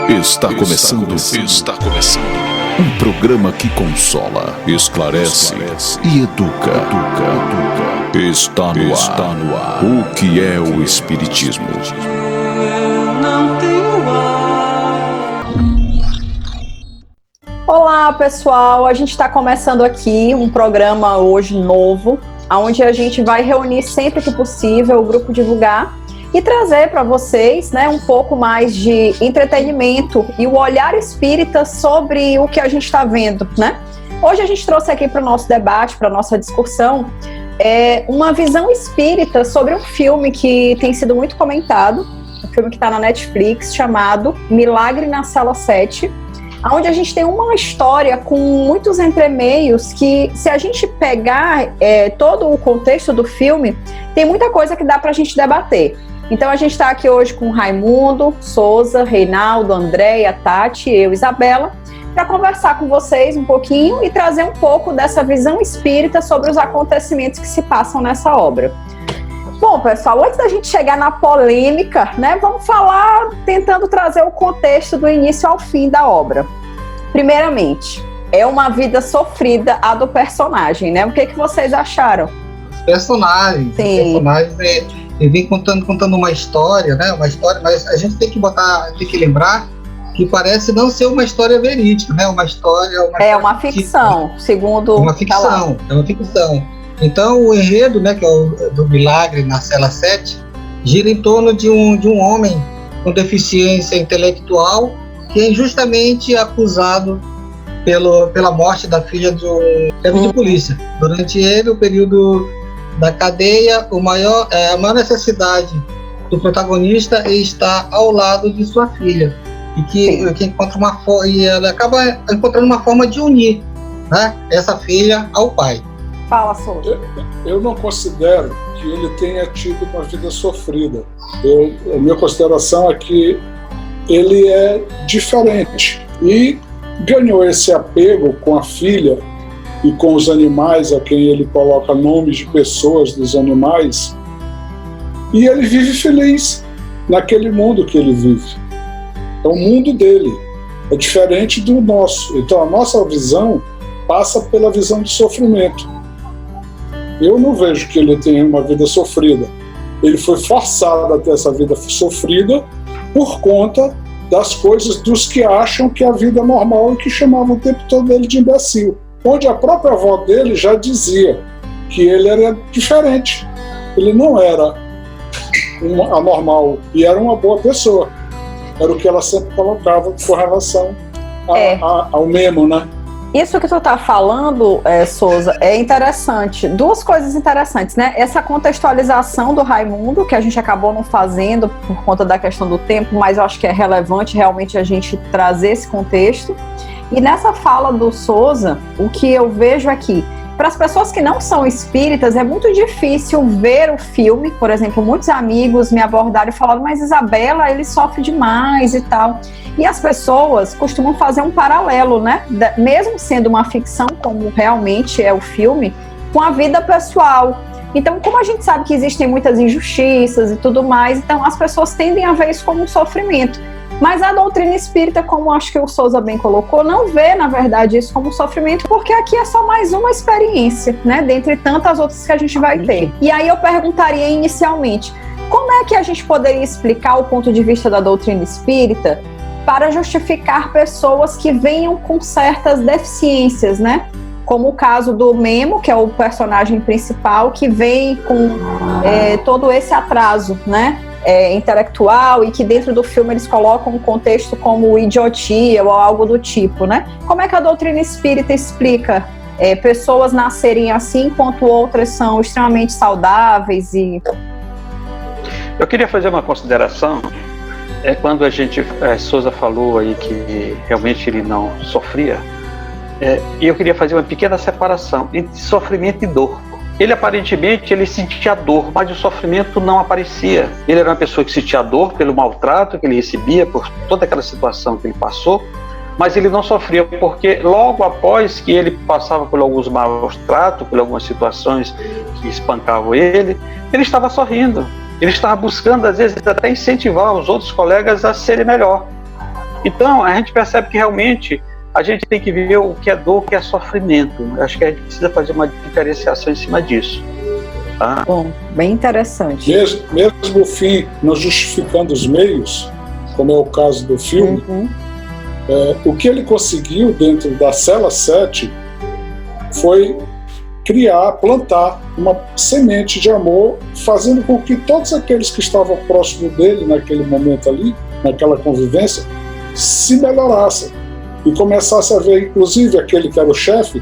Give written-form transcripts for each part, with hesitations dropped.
Está começando. Um programa que consola, esclarece e educa. Está no ar. O que é o Espiritismo? Olá, pessoal. A gente está começando aqui um programa hoje novo, onde a gente vai reunir sempre que possível o Grupo Divulgar e trazer para vocês, né, um pouco mais de entretenimento e o olhar espírita sobre o que a gente está vendo, né? Hoje a gente trouxe aqui para o nosso debate, para a nossa discussão, uma visão espírita sobre um filme que tem sido muito comentado, um filme que está na Netflix, chamado Milagre na Cela 7, onde a gente tem uma história com muitos entremeios que, se a gente pegar todo o contexto do filme, tem muita coisa que dá para a gente debater. Então a gente está aqui hoje com Raimundo, Souza, Reinaldo, Andréia, Tati, eu, Isabela, para conversar com vocês um pouquinho e trazer um pouco dessa visão espírita sobre os acontecimentos que se passam nessa obra. Bom, pessoal, antes da gente chegar na polêmica, né, vamos falar tentando trazer o contexto do início ao fim da obra. Primeiramente, é uma vida sofrida a do personagem, né? O que vocês acharam? Personagens ele vem contando uma história, né? Uma história, mas a gente tem que lembrar que parece não ser uma história verídica, né? Uma uma ficção, segundo uma ficção, é uma ficção. Então o enredo, né, que é o do Milagre na Cela 7, gira em torno de um homem com deficiência intelectual que é injustamente acusado pela morte da filha do chefe de polícia. Durante o período da cadeia, a maior necessidade do protagonista é estar ao lado de sua filha e que encontra e ela acaba encontrando uma forma de unir, né, essa filha ao pai. Fala, Souza. Eu não considero que ele tenha tido uma vida sofrida. A minha consideração é que ele é diferente e ganhou esse apego com a filha e com os animais, a quem ele coloca nomes de pessoas dos animais, e ele vive feliz naquele mundo que ele vive. É o mundo dele, é diferente do nosso. Então a nossa visão passa pela visão de sofrimento. Eu não vejo que ele tenha uma vida sofrida. Ele foi forçado a ter essa vida sofrida por conta das coisas dos que acham que a vida é normal e que chamavam o tempo todo ele de imbecil. Onde a própria avó dele já dizia que ele era diferente. Ele não era anormal e era uma boa pessoa. Era o que ela sempre colocava com relação ao memo, né? Isso que tu tá falando, Souza, é interessante. Duas coisas interessantes, né? Essa contextualização do Raimundo, que a gente acabou não fazendo por conta da questão do tempo, mas eu acho que é relevante realmente a gente trazer esse contexto. E nessa fala do Souza, o que eu vejo aqui, para as pessoas que não são espíritas, é muito difícil ver o filme. Por exemplo, muitos amigos me abordaram e falaram, mas Isabela, ele sofre demais e tal. E as pessoas costumam fazer um paralelo, né? Mesmo sendo uma ficção, como realmente é o filme, com a vida pessoal. Então, como a gente sabe que existem muitas injustiças e tudo mais, então as pessoas tendem a ver isso como um sofrimento. Mas a doutrina espírita, como acho que o Souza bem colocou, não vê, na verdade, isso como sofrimento, porque aqui é só mais uma experiência, né? Dentre tantas outras que a gente vai ter. E aí eu perguntaria inicialmente, como é que a gente poderia explicar o ponto de vista da doutrina espírita para justificar pessoas que venham com certas deficiências, né? Como o caso do Memo, que é o personagem principal, que vem com todo esse atraso, né? Intelectual, e que dentro do filme eles colocam um contexto como idiotia ou algo do tipo, né? Como é que a doutrina espírita explica pessoas nascerem assim, enquanto outras são extremamente saudáveis? Eu queria fazer uma consideração. Quando a Souza falou aí que realmente ele não sofria, e eu queria fazer uma pequena separação entre sofrimento e dor. Ele aparentemente sentia dor, mas o sofrimento não aparecia. Ele era uma pessoa que sentia dor pelo maltrato que ele recebia, por toda aquela situação que ele passou, mas ele não sofria, porque logo após que ele passava por alguns maus tratos, por algumas situações que espancavam ele estava sorrindo. Ele estava buscando, às vezes, até incentivar os outros colegas a serem melhor. Então, a gente percebe que realmente a gente tem que ver o que é dor, o que é sofrimento. Acho que a gente precisa fazer uma diferenciação em cima disso. Tá? Bom, bem interessante. Mesmo o fim não justificando os meios, como é o caso do filme, o que ele conseguiu dentro da cela 7 foi plantar uma semente de amor, fazendo com que todos aqueles que estavam próximo dele naquele momento ali, naquela convivência, se melhorassem e começassem a ver, inclusive, aquele que era o chefe,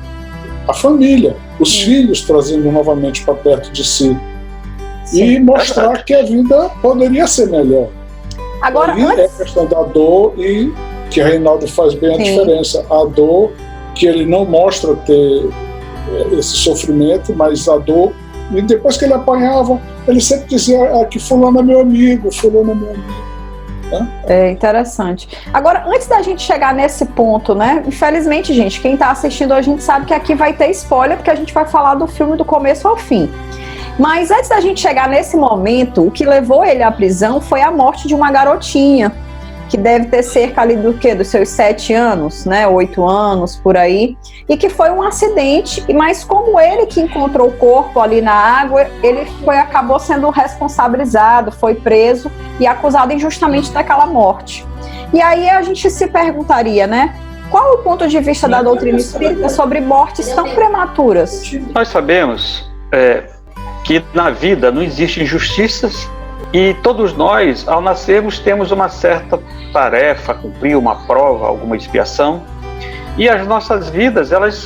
a família, os filhos trazendo novamente para perto de si. Sim, e mostrar que a vida poderia ser melhor. Agora, é a questão da dor, e que Reinaldo faz bem a diferença. A dor, que ele não mostra ter esse sofrimento, mas a dor, e depois que ele apanhava, ele sempre dizia que fulano é meu amigo, fulano é meu amigo. Né? É interessante. Agora, antes da gente chegar nesse ponto, né? Infelizmente, gente, quem está assistindo a gente sabe que aqui vai ter spoiler, porque a gente vai falar do filme do começo ao fim. Mas antes da gente chegar nesse momento, o que levou ele à prisão foi a morte de uma garotinha, que deve ter cerca ali do quê? Dos seus 7 anos, né? 8 anos, por aí. E que foi um acidente, mas como ele que encontrou o corpo ali na água, ele acabou sendo responsabilizado, foi preso e acusado injustamente daquela morte. E aí a gente se perguntaria, né? Qual o ponto de vista da doutrina espírita sobre mortes tão prematuras? Nós sabemos que na vida não existem injustiças, e todos nós, ao nascermos, temos uma certa tarefa, cumprir uma prova, alguma expiação, e as nossas vidas, elas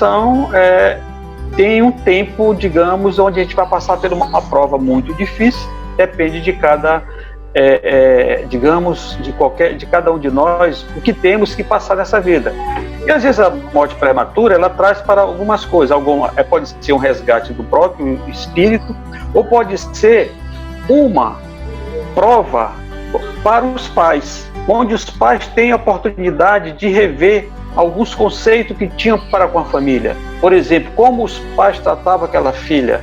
têm um tempo, digamos, onde a gente vai passar por uma prova muito difícil, depende de cada, digamos, de cada um de nós, o que temos que passar nessa vida. E às vezes a morte prematura, ela traz para algumas coisas, pode ser um resgate do próprio espírito, ou pode ser uma prova para os pais, onde os pais têm a oportunidade de rever alguns conceitos que tinham para com a família. Por exemplo, como os pais tratavam aquela filha,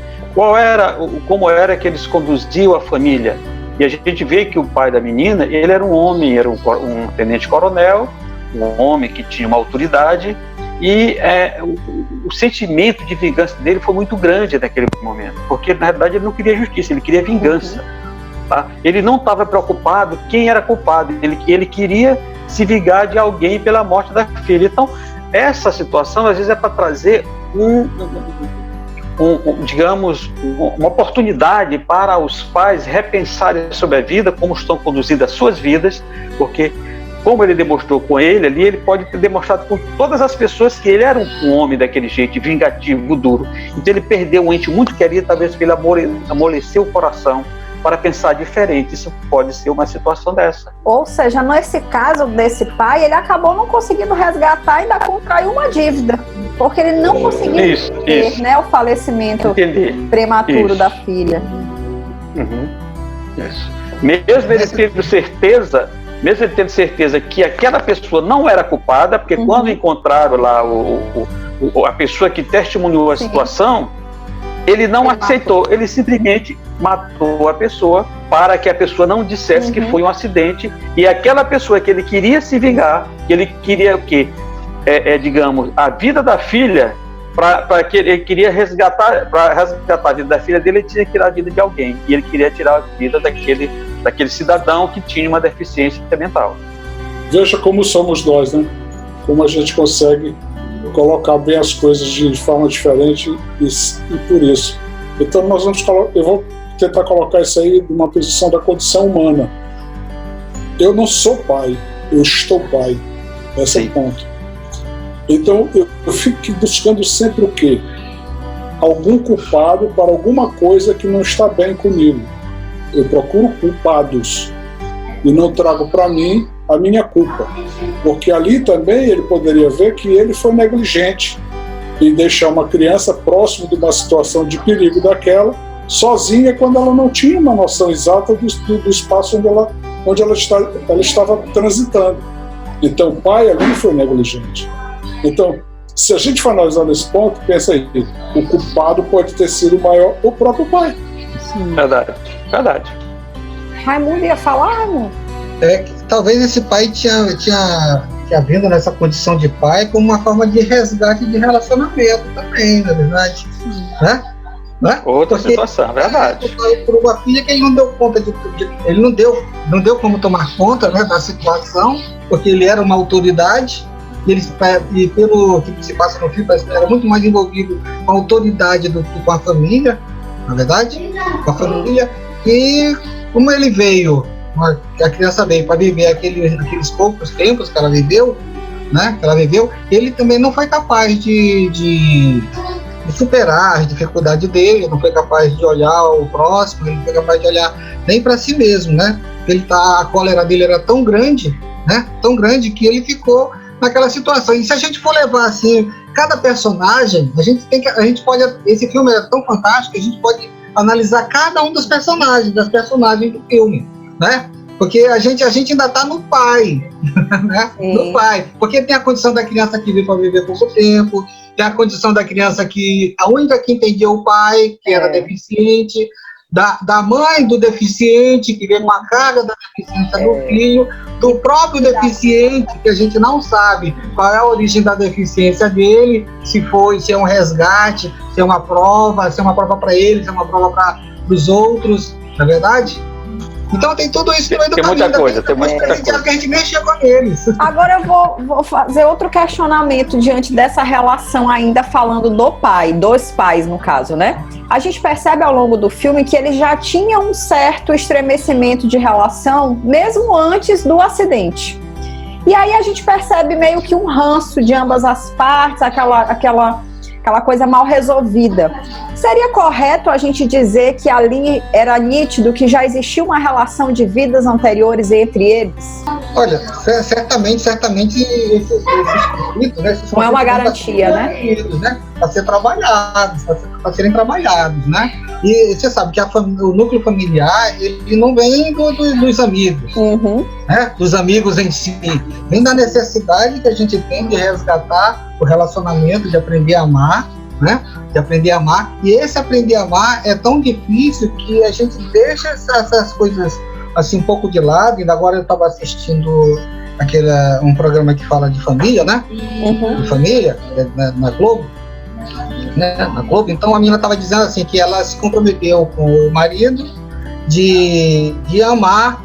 como era que eles conduziam a família. E a gente vê que o pai da menina, ele era um homem, era um tenente-coronel, um homem que tinha uma autoridade, e o sentimento de vingança dele foi muito grande naquele momento, porque na verdade ele não queria justiça, ele queria vingança. Tá? Ele não estava preocupado quem era culpado, ele queria se vingar de alguém pela morte da filha. Então, essa situação às vezes é para trazer digamos, uma oportunidade para os pais repensarem sobre a vida, como estão conduzindo as suas vidas, porque como ele demonstrou com ele ali, ele pode ter demonstrado com todas as pessoas que ele era um homem daquele jeito, vingativo, duro. Então ele perdeu um ente muito querido, talvez para ele amolecer o coração, para pensar diferente. Isso pode ser uma situação dessa. Ou seja, nesse caso desse pai, ele acabou não conseguindo resgatar e ainda contraiu uma dívida, porque ele não conseguiu ter, né, o falecimento prematuro da filha. Isso. Mesmo ele tendo certeza que aquela pessoa não era culpada, porque quando encontraram lá a pessoa que testemunhou a situação, ele não aceitou, ele simplesmente matou a pessoa para que a pessoa não dissesse que foi um acidente, e aquela pessoa que ele queria se vingar, que ele queria o quê? Digamos, a vida da filha, para que ele queria resgatar a vida da filha dele, ele tinha que tirar a vida de alguém, e ele queria tirar a vida daquele cidadão que tinha uma deficiência mental. Veja como somos nós, né? Como a gente consegue colocar bem as coisas de forma diferente e por isso. Então eu vou tentar colocar isso aí numa posição da condição humana. Eu não sou pai, eu estou pai. Esse é o ponto. Então eu fico buscando sempre o quê? Algum culpado para alguma coisa que não está bem comigo. Eu procuro culpados e não trago para mim a minha culpa, porque ali também ele poderia ver que ele foi negligente em deixar uma criança próximo de uma situação de perigo daquela, sozinha, quando ela não tinha uma noção exata do espaço onde ela estava transitando. Então o pai ali foi negligente. Então, se a gente for analisar nesse ponto, pensa aí, o culpado pode ter sido maior o próprio pai. Sim. Verdade. Raimundo ia falar, Raimundo? talvez esse pai tinha vindo nessa condição de pai como uma forma de resgate de relacionamento também, na verdade. Né? Outra situação, verdade. Por uma filha que ele não deu conta ele não deu como tomar conta, né, da situação, porque ele era uma autoridade, e pelo que se passa no filme, parece que ele era muito mais envolvido com a autoridade do que com a família, na verdade, com a família. E como ele veio, a criança veio para viver aqueles poucos tempos que ela viveu, né? Ele também não foi capaz de superar as dificuldades dele, não foi capaz de olhar o próximo, ele não foi capaz de olhar nem para si mesmo, né? A cólera dele era tão grande, né? Tão grande que ele ficou naquela situação. E se a gente for levar assim, cada personagem, esse filme é tão fantástico que a gente pode analisar cada um das personagens do filme, né? Porque a gente ainda está no pai, né? No pai. Porque tem a condição da criança que veio para viver pouco tempo, tem a condição da criança que a única que entendia o pai, que era deficiente, da mãe do deficiente, que veio com a carga da deficiência do filho, do próprio deficiente, que a gente não sabe qual é a origem da deficiência dele, se é um resgate, se é uma prova para ele, se é uma prova para os outros, não é verdade? Então tem tudo isso no meio do caminho. Tem muita coisa. Que a gente nem chegou neles. Agora eu vou fazer outro questionamento diante dessa relação, ainda falando do pai, dos pais no caso, né? A gente percebe ao longo do filme que eles já tinham um certo estremecimento de relação, mesmo antes do acidente. E aí a gente percebe meio que um ranço de ambas as partes, aquela coisa mal resolvida. Seria correto a gente dizer que ali era nítido que já existia uma relação de vidas anteriores entre eles? Olha, certamente esses conflitos, né? Não é uma garantia, né? Para serem trabalhados, né? E você sabe que o núcleo familiar, ele não vem dos amigos, né? Dos amigos em si, vem da necessidade que a gente tem de resgatar o relacionamento, de aprender a amar, né? De aprender a amar. E esse aprender a amar é tão difícil que a gente deixa essas coisas assim um pouco de lado. E agora eu estava assistindo um programa que fala de família, né? De família, na Globo. Né? Na Globo. Então a menina estava dizendo assim que ela se comprometeu com o marido de amar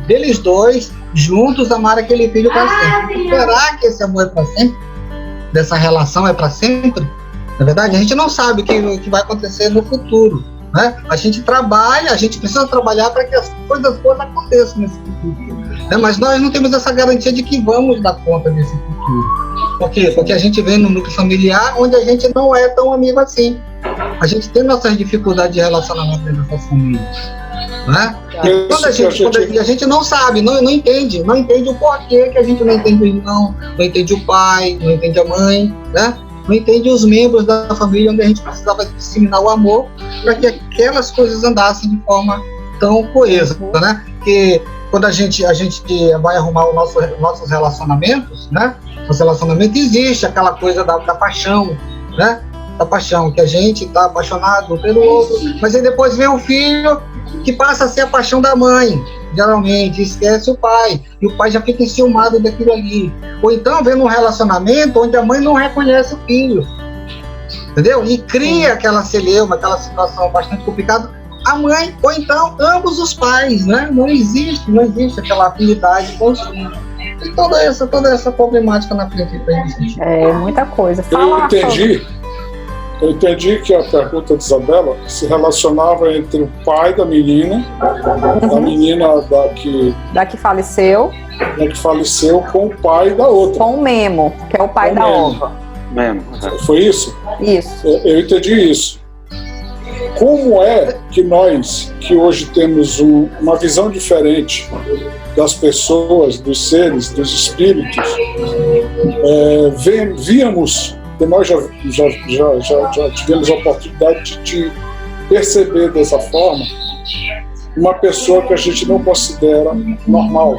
deles dois juntos, amar aquele filho para sempre. Será que esse amor é para sempre? Dessa relação é para sempre? Na verdade, a gente não sabe o que vai acontecer no futuro, né? A gente precisa trabalhar para que as coisas boas aconteçam nesse futuro, né? Mas nós não temos essa garantia de que vamos dar conta desse futuro. Por quê? Porque a gente vem no núcleo familiar onde a gente não é tão amigo assim. A gente tem nossas dificuldades de relacionamento dentro dessas famílias, né? E a gente não sabe, não entende o porquê que a gente não entende o irmão, não entende o pai, não entende a mãe, né? Não entende os membros da família onde a gente precisava disseminar o amor para que aquelas coisas andassem de forma tão coesa, né? Porque quando a gente vai arrumar nossos relacionamentos, né? Nosso relacionamento existe aquela coisa da paixão, né? Da paixão, que a gente está apaixonado pelo outro, mas aí depois vem o filho que passa a ser a paixão da mãe, geralmente, esquece o pai, e o pai já fica enciumado daquilo ali. Ou então vem num relacionamento onde a mãe não reconhece o filho, entendeu? E cria aquela celeuma, aquela situação bastante complicada, a mãe, ou então ambos os pais, né? Não existe aquela afinidade com os filhos. E toda essa problemática na frente pra gente. É muita coisa. Eu entendi que a pergunta de Isabela se relacionava entre o pai da menina, a menina da que faleceu, com o pai da outra. Com o Memo, que é o pai da Ova. Memo. Foi isso? Isso. Eu entendi isso. Como é que nós, que hoje temos uma visão diferente das pessoas, dos seres, dos espíritos, víamos, e nós já tivemos a oportunidade de perceber dessa forma uma pessoa que a gente não considera normal.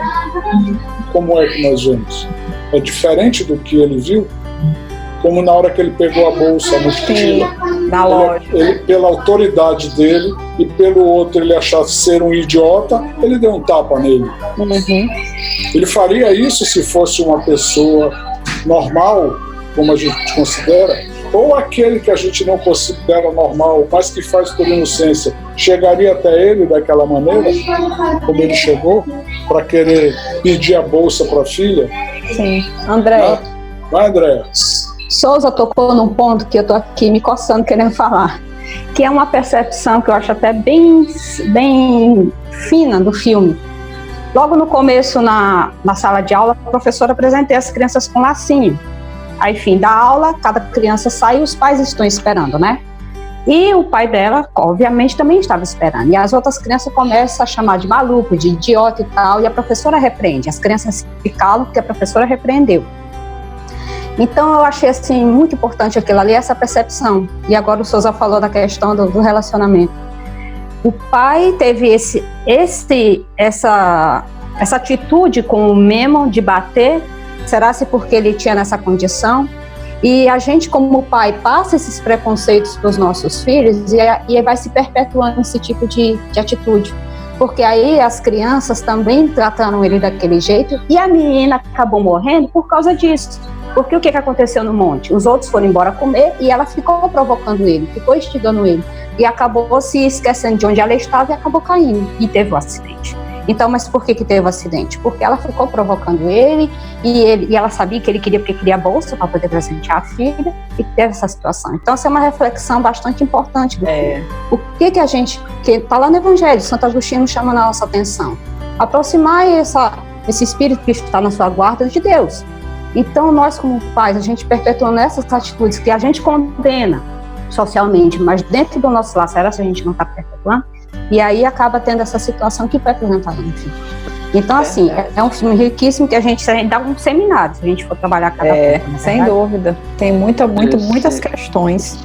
Como é que nós vemos? É diferente do que ele viu? como na hora que ele pegou a bolsa, a mochila, na loja. Ele, pela autoridade dele e pelo outro ele achasse ser um idiota, ele deu um tapa nele. Ele faria isso se fosse uma pessoa normal, como a gente considera, ou aquele que a gente não considera normal, mas que faz por inocência, chegaria até ele daquela maneira, como ele chegou, para querer pedir a bolsa para a filha? Sim. André. Vai, André. Souza tocou num ponto que eu tô aqui me coçando querendo falar, que é uma percepção que eu acho até bem fina do filme. Logo no começo, na sala de aula, a professora apresentou as crianças com lacinho. Aí, fim da aula, cada criança sai e os pais estão esperando, né? E o pai dela, obviamente, também estava esperando. E as outras crianças começam a chamar de maluco, de idiota e tal, e a professora repreende. As crianças se calam porque a professora repreendeu. Então, eu achei, assim, muito importante aquilo ali, essa percepção. E agora o Souza falou da questão do relacionamento. O pai teve essa atitude com o Memo de bater. Será-se porque ele tinha nessa condição? E a gente, como pai, passa esses preconceitos para os nossos filhos e vai se perpetuando esse tipo de atitude. Porque aí as crianças também trataram ele daquele jeito e a menina acabou morrendo por causa disso. Porque o que aconteceu no monte? Os outros foram embora comer e ela ficou provocando ele, ficou instigando ele. E acabou se esquecendo de onde ela estava e acabou caindo. E teve um acidente. Então, mas por que teve o acidente? Porque ela ficou provocando ele e ela sabia que ele queria, porque queria a bolsa para poder presentear a filha, e teve essa situação. Então, essa é uma reflexão bastante importante do filme. O que a gente, que está lá no Evangelho, Santo Agostinho chama a nossa atenção? Aproximar esse espírito que está na sua guarda de Deus. Então, nós como pais, a gente perpetuando essas atitudes que a gente condena socialmente, mas dentro do nosso lar, será que a gente não está perpetuando? E aí acaba tendo essa situação que foi apresentada no filme. Então, assim, é um filme riquíssimo que a gente dá um seminário, se a gente for trabalhar cada ponto. Sem dúvida. Tem muitas questões.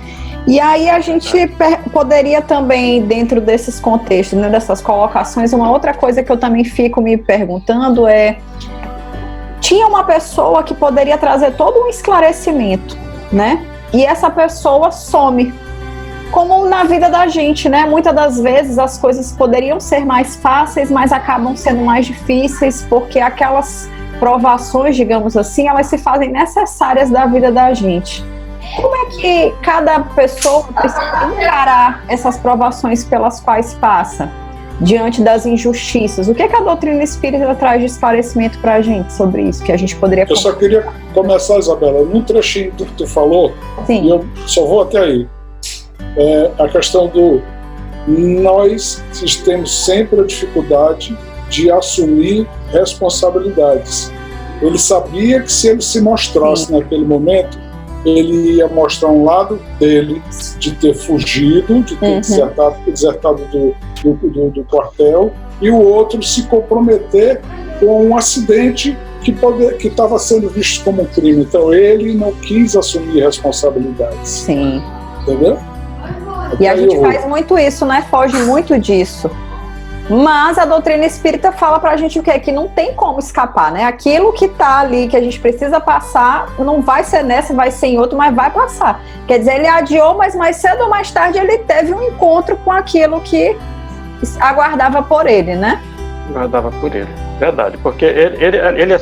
E aí a gente poderia também, dentro desses contextos, né, dessas colocações, uma outra coisa que eu também fico me perguntando é: tinha uma pessoa que poderia trazer todo um esclarecimento, né? E essa pessoa some. Como na vida da gente, né? Muitas das vezes as coisas poderiam ser mais fáceis, mas acabam sendo mais difíceis, porque aquelas provações, digamos assim, elas se fazem necessárias da vida da gente. Como é que cada pessoa precisa encarar essas provações pelas quais passa, diante das injustiças? O que a doutrina espírita traz de esclarecimento para a gente sobre isso, que a gente poderia... Eu só queria começar, Isabela, num trechinho do que tu falou. Sim. E eu só vou até aí. A questão do... Nós temos sempre a dificuldade de assumir responsabilidades. Ele sabia que se ele se mostrasse naquele momento, ele ia mostrar um lado dele de ter fugido, de ter desertado do quartel, e o outro se comprometer com um acidente que estava sendo visto como um crime. Então ele não quis assumir responsabilidades. Sim. Entendeu? E a gente faz muito isso, né? Foge muito disso. Mas a doutrina espírita fala pra gente o quê? Que não tem como escapar, né? Aquilo que tá ali, que a gente precisa passar, não vai ser nessa, vai ser em outro, mas vai passar. Quer dizer, ele adiou, mas mais cedo ou mais tarde ele teve um encontro com aquilo que aguardava por ele, né? Aguardava por ele, verdade. Porque ele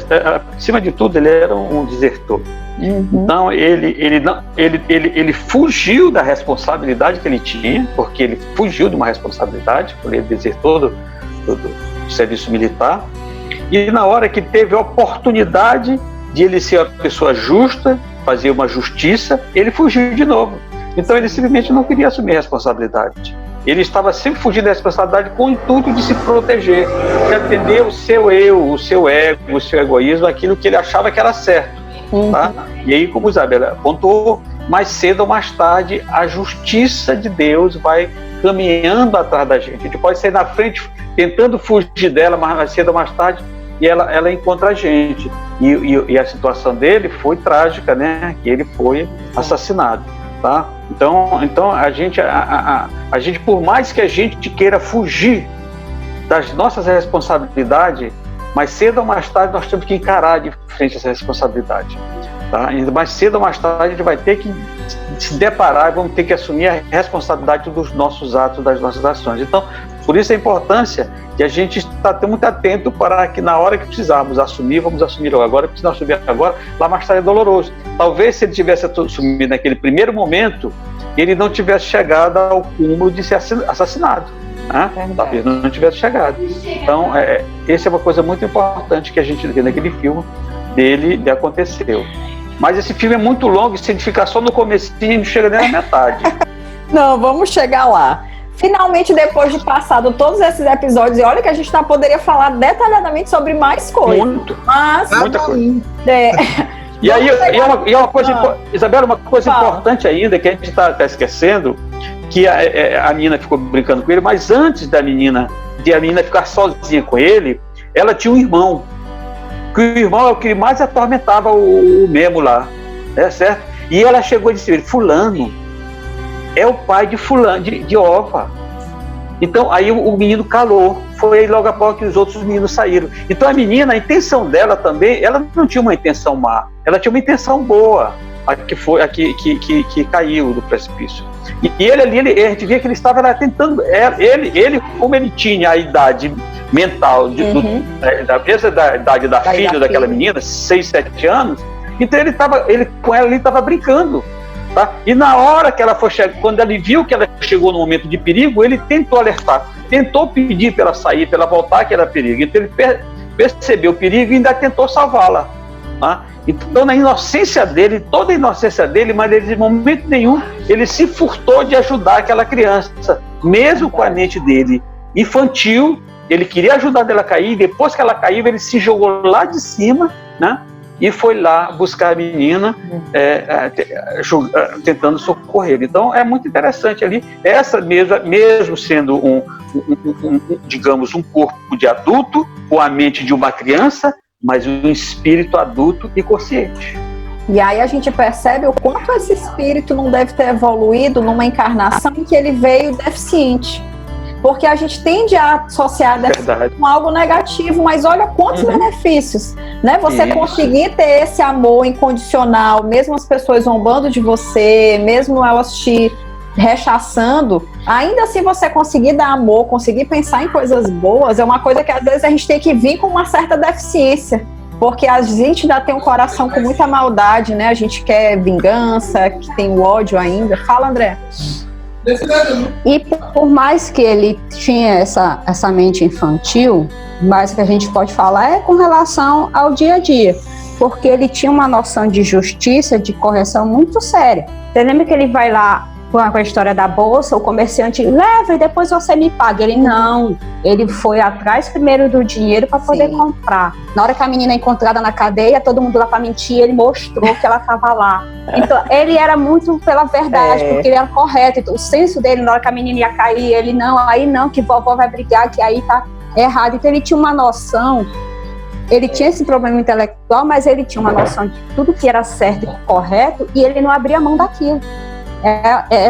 acima de tudo, ele era um desertor. Então, ele fugiu da responsabilidade que ele tinha, porque ele fugiu de uma responsabilidade, porque ele desertou do serviço militar, e na hora que teve a oportunidade de ele ser uma pessoa justa, fazer uma justiça, ele fugiu de novo. Então, ele simplesmente não queria assumir a responsabilidade. Ele estava sempre fugindo da responsabilidade com o intuito de se proteger, de atender o seu eu, o seu ego, o seu egoísmo, aquilo que ele achava que era certo. Tá? E aí, como Isabela apontou, mais cedo ou mais tarde a justiça de Deus vai caminhando atrás da gente. A gente pode sair na frente tentando fugir dela, mas mais cedo ou mais tarde e ela encontra a gente. E a situação dele foi trágica, né? Que ele foi assassinado. Tá? Então a gente, por mais que a gente queira fugir das nossas responsabilidades, mais cedo ou mais tarde nós temos que encarar de frente essa responsabilidade. Tá? E mais cedo ou mais tarde a gente vai ter que se deparar e vamos ter que assumir a responsabilidade dos nossos atos, das nossas ações. Então, por isso a importância de a gente estar muito atento para que na hora que precisarmos assumir, vamos assumir agora, se não assumir agora, lá mais tarde é doloroso. Talvez se ele tivesse assumido naquele primeiro momento, ele não tivesse chegado ao cúmulo de ser assassinado. Né? Talvez não tivesse chegado. Então, essa é uma coisa muito importante que a gente vê naquele filme de aconteceu. Mas esse filme é muito longo, e se a gente ficar só no comecinho, não chega nem na metade. Não, vamos chegar lá. Finalmente, depois de passado todos esses episódios, e olha que a gente poderia falar detalhadamente sobre mais coisas. Muita coisa. E aí, uma coisa, Isabela, uma coisa importante ainda, que a gente está esquecendo, que a menina ficou brincando com ele, mas antes de a menina ficar sozinha com ele, ela tinha um irmão. Que o irmão é o que mais atormentava o Memo lá, certo? E ela chegou e disse: fulano é o pai de fulano, de Ova. Então aí o menino calou, foi aí logo após que os outros meninos saíram. Então a menina, a intenção dela também, ela não tinha uma intenção má, ela tinha uma intenção boa, que caiu do precipício. E ele ali, a gente via que ele estava tentando, ele como ele tinha a idade mental da mesma idade da filha daquela menina, 6, 7 anos, então ele com ela ali estava brincando, tá? E na hora que ela foi quando ele viu que ela chegou no momento de perigo, ele tentou alertar, tentou pedir para ela sair, para ela voltar, que era perigo. Então ele percebeu o perigo e ainda tentou salvá-la, tá? Então, na inocência dele, toda a inocência dele, mas ele, de momento nenhum, ele se furtou de ajudar aquela criança, mesmo com a mente dele infantil. Ele queria ajudar dela a cair, depois que ela caiu, ele se jogou lá de cima, né? E foi lá buscar a menina, tentando socorrer. Então, é muito interessante ali, essa mesmo sendo digamos, um corpo de adulto, com a mente de uma criança, mas um espírito adulto e consciente. E aí a gente percebe o quanto esse espírito não deve ter evoluído numa encarnação em que ele veio deficiente. Porque a gente tende a associar com algo negativo, mas olha quantos benefícios, né? Você conseguir ter esse amor incondicional, mesmo as pessoas zombando de você, mesmo elas te rechaçando, ainda assim você conseguir dar amor, conseguir pensar em coisas boas, é uma coisa que às vezes a gente tem que vir com uma certa deficiência, porque a gente ainda tem um coração com muita maldade, né? A gente quer vingança, que tem o ódio ainda. Fala, André. E por mais que ele tinha essa mente infantil, mais que a gente pode falar é com relação ao dia a dia, porque ele tinha uma noção de justiça, de correção muito séria. Você lembra que ele vai lá com a história da bolsa, o comerciante leva e depois você me paga. Ele não, ele foi atrás primeiro do dinheiro para poder comprar. Na hora que a menina é encontrada na cadeia, todo mundo lá para mentir, ele mostrou que ela estava lá. Então ele era muito pela verdade, porque ele era correto. Então, o senso dele, na hora que a menina ia cair, ele não, aí não, que vovó vai brigar, que aí tá errado. Então ele tinha uma noção, ele tinha esse problema intelectual, mas ele tinha uma noção de tudo que era certo e correto, e ele não abria mão daquilo.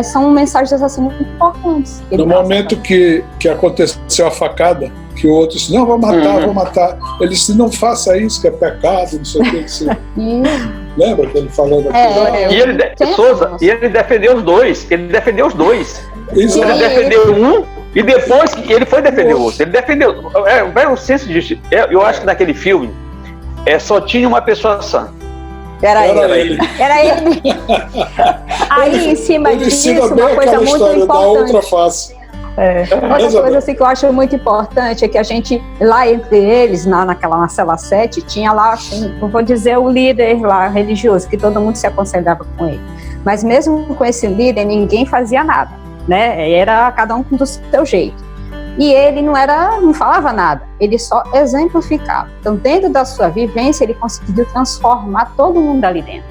São mensagens assim muito importantes. No momento que aconteceu a facada, que o outro disse: não, vou matar. Ele disse: não faça isso, que é pecado, não sei o que. Lembra que ele falou daquilo? E ele defendeu os dois. Ele defendeu um e depois ele foi defender o outro. Ele defendeu. O senso de. Eu acho que naquele filme só tinha uma pessoa sã. Era ele. Aí, em cima disso, uma coisa muito importante. Outra coisa assim, que eu acho muito importante é que a gente, lá entre eles, na cela 7, tinha lá, assim, eu vou dizer, o líder lá religioso, que todo mundo se aconselhava com ele. Mas mesmo com esse líder, ninguém fazia nada, né? Era cada um do seu jeito. E ele não falava nada, ele só exemplificava. Então, dentro da sua vivência, ele conseguiu transformar todo mundo ali dentro,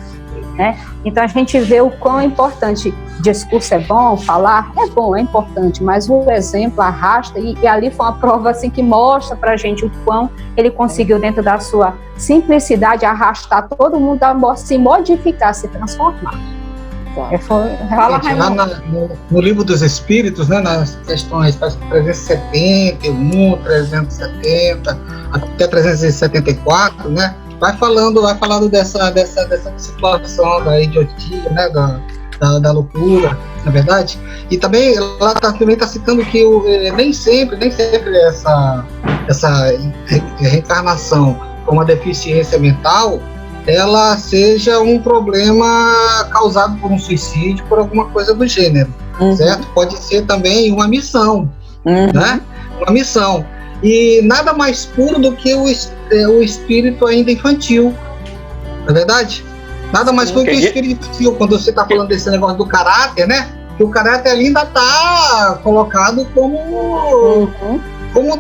né? Então, a gente vê o quão importante. Discurso é bom, falar é bom, é importante, mas o exemplo arrasta, e ali foi uma prova assim, que mostra pra gente o quão ele conseguiu, dentro da sua simplicidade, arrastar todo mundo a se modificar, se transformar. No Livro dos Espíritos, né, nas questões 371, 370, até 374, né, vai falando dessa situação da idiotia, né, da loucura, na verdade. E também ela também está citando que nem sempre essa reencarnação com uma deficiência mental, ela seja um problema causado por um suicídio, por alguma coisa do gênero, certo? Pode ser também uma missão, né? Uma missão. E nada mais puro do que o espírito ainda infantil, não é verdade? Nada mais puro que o espírito infantil. Quando você está falando desse negócio do caráter, né? Que o caráter ali ainda está colocado como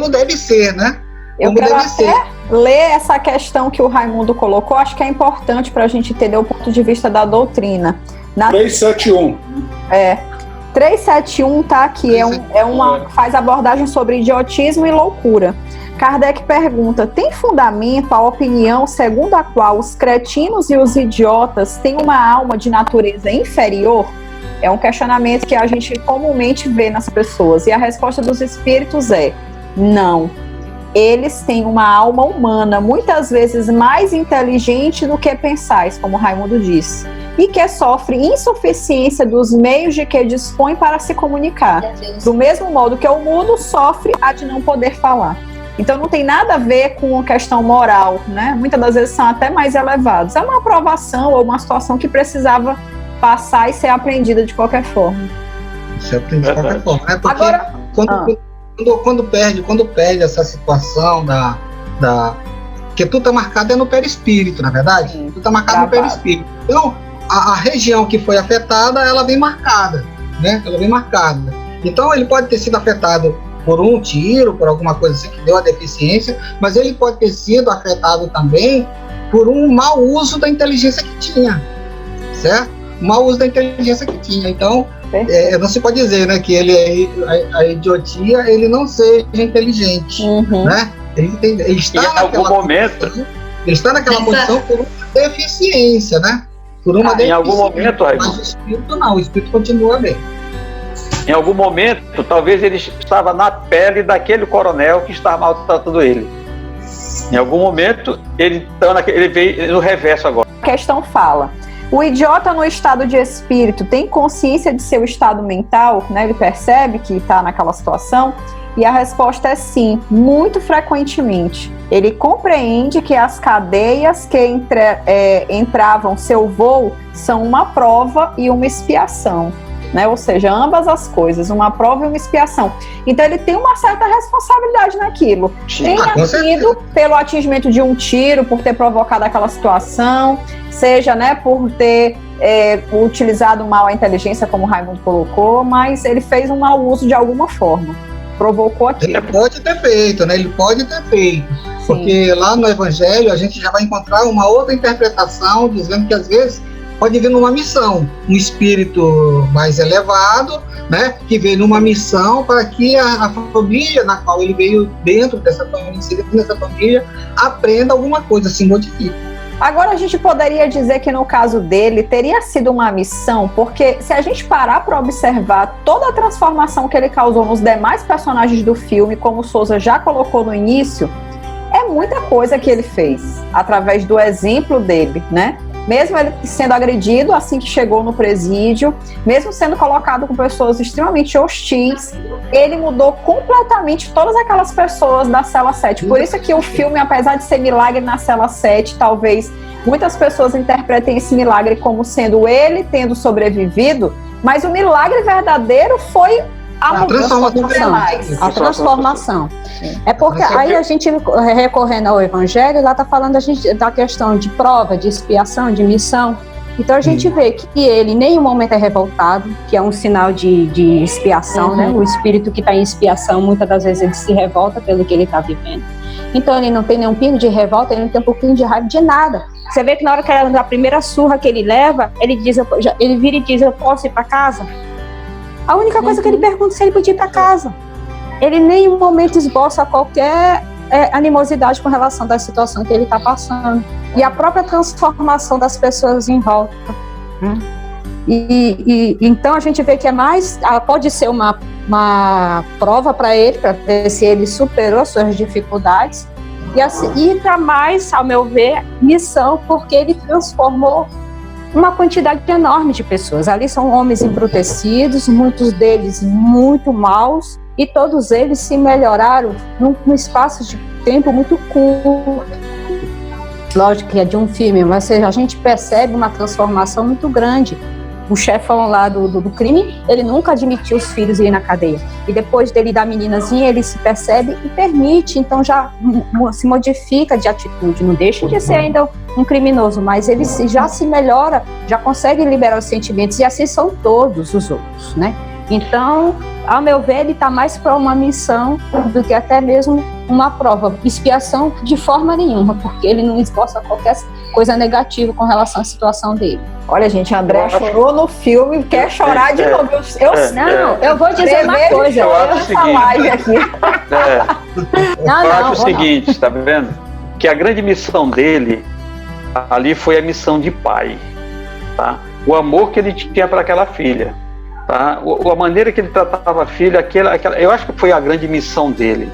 deve ser, né? Eu quero até ler essa questão que o Raimundo colocou, acho que é importante para a gente entender o ponto de vista da doutrina. 371. 371, tá? Que faz abordagem sobre idiotismo e loucura. Kardec pergunta: tem fundamento a opinião segundo a qual os cretinos e os idiotas têm uma alma de natureza inferior? É um questionamento que a gente comumente vê nas pessoas. E a resposta dos espíritos é: não. Eles têm uma alma humana, muitas vezes mais inteligente do que pensais, como Raimundo disse, e que sofre insuficiência dos meios de que dispõe para se comunicar. Do mesmo modo que o mudo sofre a de não poder falar. Então não tem nada a ver com a questão moral, né? Muitas das vezes são até mais elevados. É uma aprovação ou uma situação que precisava passar e ser aprendida de qualquer forma. Ser aprendida de qualquer forma, né? Porque agora, quando perde essa situação porque tudo está marcado no perispírito, na verdade? Sim, tudo está marcado no perispírito. Então, a região que foi afetada, ela vem marcada, né? Ela vem marcada. Então, ele pode ter sido afetado por um tiro, por alguma coisa assim que deu a deficiência, mas ele pode ter sido afetado também por um mau uso da inteligência que tinha, certo? Mau uso da inteligência que tinha. Então, não se pode dizer, né, que a idiotia, ele não seja inteligente, né? Ele está naquela condição por uma deficiência, né? Em algum momento, mas o espírito não, o espírito continua bem. Em algum momento, talvez ele estava na pele daquele coronel que estava maltratando ele. Em algum momento, ele veio no reverso agora. A questão fala: o idiota no estado de espírito tem consciência de seu estado mental, né? Ele percebe que está naquela situação? E a resposta é sim, muito frequentemente. Ele compreende que as cadeias que entravam seu voo são uma prova e uma expiação, né? Ou seja, ambas as coisas, uma prova e uma expiação. Então ele tem uma certa responsabilidade naquilo. Tenha sido pelo atingimento de um tiro, por ter provocado aquela situação, seja, né, por ter utilizado mal a inteligência, como o Raimundo colocou, mas ele fez um mau uso de alguma forma. Provocou aquilo. Ele pode ter feito, né? Ele pode ter feito. Sim. Porque lá no Evangelho a gente já vai encontrar uma outra interpretação, dizendo que às vezes pode vir numa missão, um espírito mais elevado, né? Que veio numa missão para que a família na qual ele veio dentro dessa família, inserido nessa família, aprenda alguma coisa, se modifique. Agora a gente poderia dizer que no caso dele teria sido uma missão, porque se a gente parar para observar toda a transformação que ele causou nos demais personagens do filme, como o Souza já colocou no início, é muita coisa que ele fez, através do exemplo dele, né? Mesmo ele sendo agredido assim que chegou no presídio, mesmo sendo colocado com pessoas extremamente hostis, ele mudou completamente todas aquelas pessoas da cela 7. Por isso que o filme, apesar de ser milagre na cela 7, talvez muitas pessoas interpretem esse milagre como sendo ele tendo sobrevivido, mas o milagre verdadeiro foi a transformação. É porque aí a gente, recorrendo ao Evangelho, lá está falando da questão de prova, de expiação, de missão. Então a gente vê que ele em nenhum momento é revoltado, que é um sinal de expiação, né? O espírito que está em expiação, muitas das vezes ele se revolta pelo que ele está vivendo. Então ele não tem nenhum pingo de revolta, ele não tem um pouquinho de raiva de nada. Você vê que na hora que a primeira surra que ele leva, ele vira e diz: eu posso ir para casa? A única coisa que ele pergunta é se ele podia ir para casa. Ele em nenhum momento esboça qualquer animosidade com relação à situação que ele está passando. E a própria transformação das pessoas em volta. Então a gente vê que pode ser uma prova para ele, para ver se ele superou suas dificuldades, E, assim, e para mais, ao meu ver, missão, porque ele transformou uma quantidade enorme de pessoas. Ali são homens embrutecidos, muitos deles muito maus, e todos eles se melhoraram num espaço de tempo muito curto. Lógico que é de um filme, mas a gente percebe uma transformação muito grande. O chefão lá do crime, ele nunca admitiu os filhos irem na cadeia. E depois dele dar meninazinha, ele se percebe e permite, então já se modifica de atitude. Não deixa de ser ainda um criminoso, mas ele já se melhora, já consegue liberar os sentimentos, e assim são todos os outros, né? Então, ao meu ver, ele está mais para uma missão do que até mesmo uma prova. Expiação de forma nenhuma, porque ele não esboça qualquer coisa negativa com relação à situação dele. Olha, gente, André chorou no filme, quer chorar de novo. Eu vou dizer uma coisa. Eu acho o seguinte, tá vendo? Que a grande missão dele ali foi a missão de pai, tá? O amor que ele tinha para aquela filha, tá? A maneira que ele tratava a filha, eu acho que foi a grande missão dele.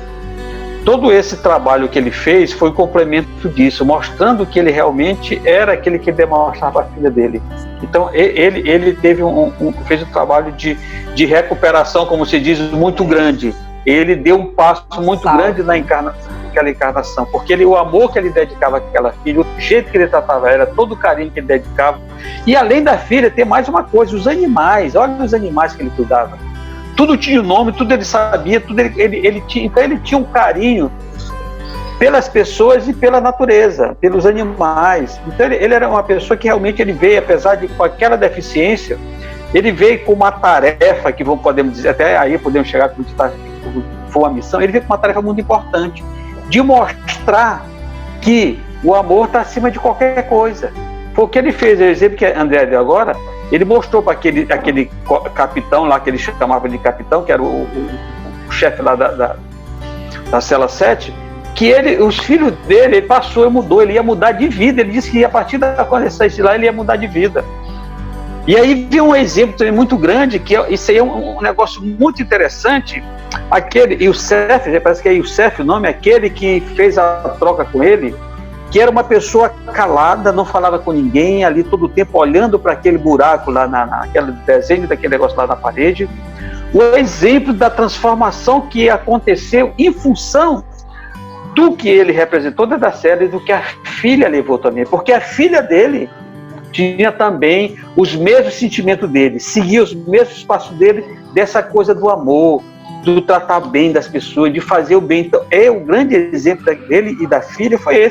Todo esse trabalho que ele fez foi complemento disso, mostrando que ele realmente era aquele que demonstrava a filha dele. Então ele teve fez um trabalho de recuperação, como se diz, muito grande. Ele deu um passo muito grande naquela encarnação, porque o amor que ele dedicava àquela filha, o jeito que ele tratava ela, todo o carinho que ele dedicava. E além da filha, tem mais uma coisa, os animais. Olha os animais que ele cuidava. Tudo tinha nome, tudo ele sabia, tudo ele tinha. Então ele tinha um carinho pelas pessoas e pela natureza, pelos animais. Então ele era uma pessoa que realmente ele veio, apesar de com aquela deficiência, ele veio com uma tarefa que podemos dizer, até aí podemos chegar com foi uma missão, ele veio com uma tarefa muito importante, de mostrar que o amor está acima de qualquer coisa. Foi o que ele fez, o exemplo que André deu agora. Ele mostrou para aquele capitão lá, que ele chamava de capitão, que era o chefe lá da cela 7, que os filhos dele, ele passou e mudou, ele ia mudar de vida. Ele disse que a partir da quando ele saísse lá, ele ia mudar de vida. E aí vi um exemplo também muito grande, que isso aí é um negócio muito interessante. E o Seth, parece que é o Seth o nome, aquele que fez a troca com ele, que era uma pessoa calada, não falava com ninguém, ali todo o tempo olhando para aquele buraco lá, naquele desenho daquele negócio lá na parede. O exemplo da transformação que aconteceu em função do que ele representou dentro da série e do que a filha levou também, porque a filha dele tinha também os mesmos sentimentos dele, seguia os mesmos passos dele, dessa coisa do amor, do tratar bem das pessoas, de fazer o bem. Então, o grande exemplo dele e da filha foi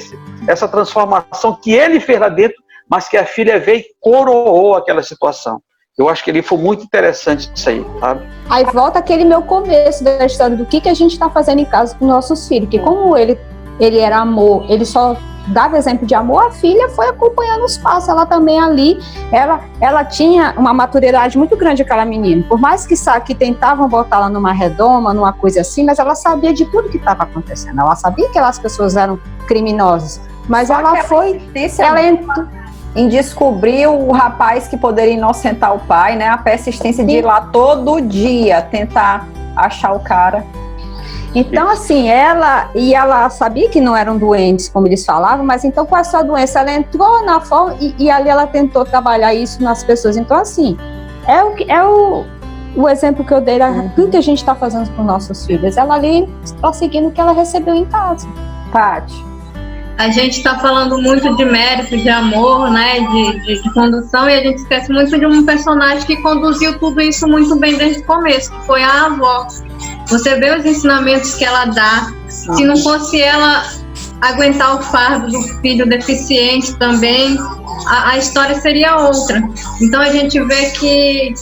essa transformação que ele fez lá dentro, mas que a filha veio e coroou aquela situação. Eu acho que ele foi muito interessante isso aí, sabe? Aí volta aquele meu começo da história do que a gente está fazendo em casa com nossos filhos, que como ele era amor, ele só dava exemplo de amor, a filha foi acompanhando os passos, ela também ali, ela tinha uma maturidade muito grande, aquela menina, por mais que tentavam botar ela numa redoma, numa coisa assim, mas ela sabia de tudo que estava acontecendo, ela sabia que as pessoas eram criminosas, mas só ela foi, em descobrir o rapaz que poderia inocentar o pai, né, a persistência de ir lá todo dia tentar achar o cara. Então, assim, ela sabia que não eram doentes, como eles falavam, mas então com essa doença ela entrou na forma e ali ela tentou trabalhar isso nas pessoas. Então, assim, o exemplo que eu dei do que a gente está fazendo com nossos filhos. Ela ali está seguindo o que ela recebeu em casa. Paty. A gente está falando muito de mérito, de amor, né, de condução, e a gente esquece muito de um personagem que conduziu tudo isso muito bem desde o começo, que foi a avó. Você vê os ensinamentos que ela dá. Se não fosse ela aguentar o fardo do filho deficiente também, a história seria outra. Então a gente vê que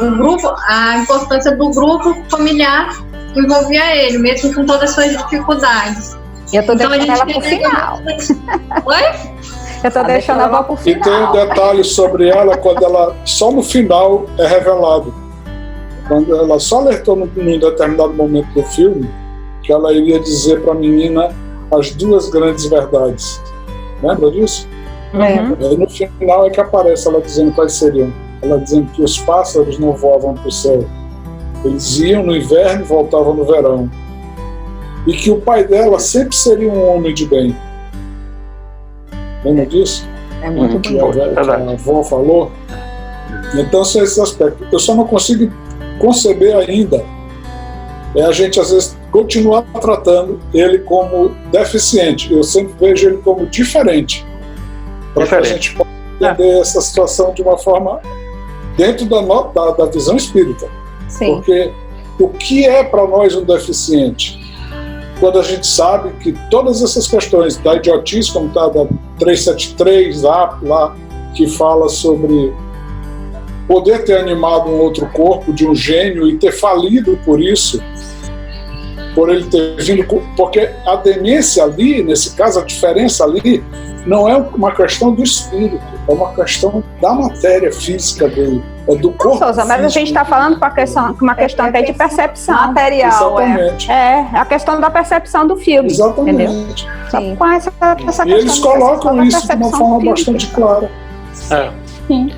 o grupo, a importância do grupo familiar envolvia ele, mesmo com todas as suas dificuldades. Eu tô deixando ela pro final. Oi? Eu tô deixando ela pro final. E tem um detalhe sobre ela, quando ela, só no final é revelado. Quando ela só alertou num determinado momento do filme, que ela iria dizer para a menina as duas grandes verdades. Lembra disso? Uhum. E aí no final é que aparece ela dizendo quais seriam. Ela dizendo que os pássaros não voavam para o céu. Eles iam no inverno e voltavam no verão. e que o pai dela sempre seria um homem de bem. Lembra disso? É muito Que a bonito. avó falou. Então são esses aspectos. Eu só não consigo conceber ainda a gente às vezes continuar tratando ele como deficiente. Eu sempre vejo ele como diferente, para que a gente possa entender essa situação de uma forma dentro da visão espírita. Sim. Porque o que é para nós um deficiente? Quando a gente sabe que todas essas questões da idiotice, como está da 373 lá, que fala sobre poder ter animado um outro corpo de um gênio e ter falido por isso, por ele ter vindo, porque a demência ali, nesse caso, a diferença ali, não é uma questão do espírito, é uma questão da matéria física dele, é do corpo. Souza, mas a gente está falando com uma questão até de percepção material. Exatamente. É a questão da percepção do filme. Exatamente. Entendeu? Sim. Com essa questão. E eles colocam isso de uma forma bastante clara. Sim.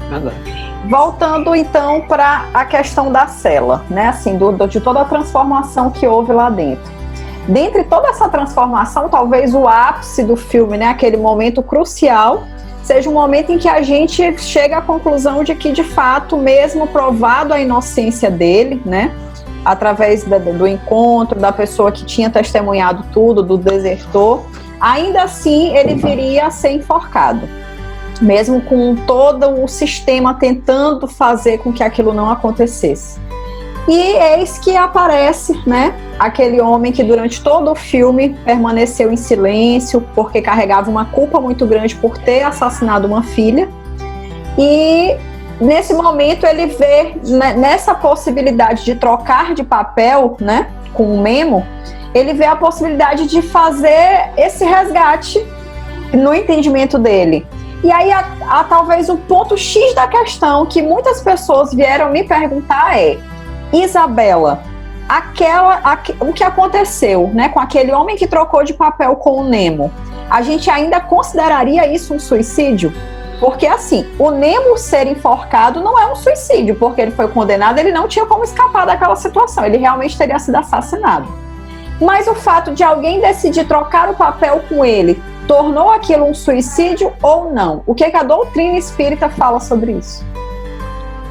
Verdade. Voltando então para a questão da cela, né? Assim, de toda a transformação que houve lá dentro. Dentre toda essa transformação, talvez o ápice do filme, né? Aquele momento crucial, seja um momento em que a gente chega à conclusão de que, de fato, mesmo provado a inocência dele, né? Através do encontro da pessoa que tinha testemunhado tudo, do desertor, ainda assim ele viria a ser enforcado. Mesmo com todo o sistema tentando fazer com que aquilo não acontecesse. E eis que aparece, né, aquele homem que durante todo o filme permaneceu em silêncio, porque carregava uma culpa muito grande por ter assassinado uma filha. E nesse momento ele vê, né, nessa possibilidade de trocar de papel, né, com o Memo, ele vê a possibilidade de fazer esse resgate no entendimento dele. E aí, talvez o ponto X da questão que muitas pessoas vieram me perguntar é: Isabela, o que aconteceu, né, com aquele homem que trocou de papel com o Nemo, a gente ainda consideraria isso um suicídio? Porque, assim, o Nemo ser enforcado não é um suicídio, porque ele foi condenado, ele não tinha como escapar daquela situação, ele realmente teria sido assassinado. Mas o fato de alguém decidir trocar o papel com ele tornou aquilo um suicídio ou não? O que a doutrina espírita fala sobre isso?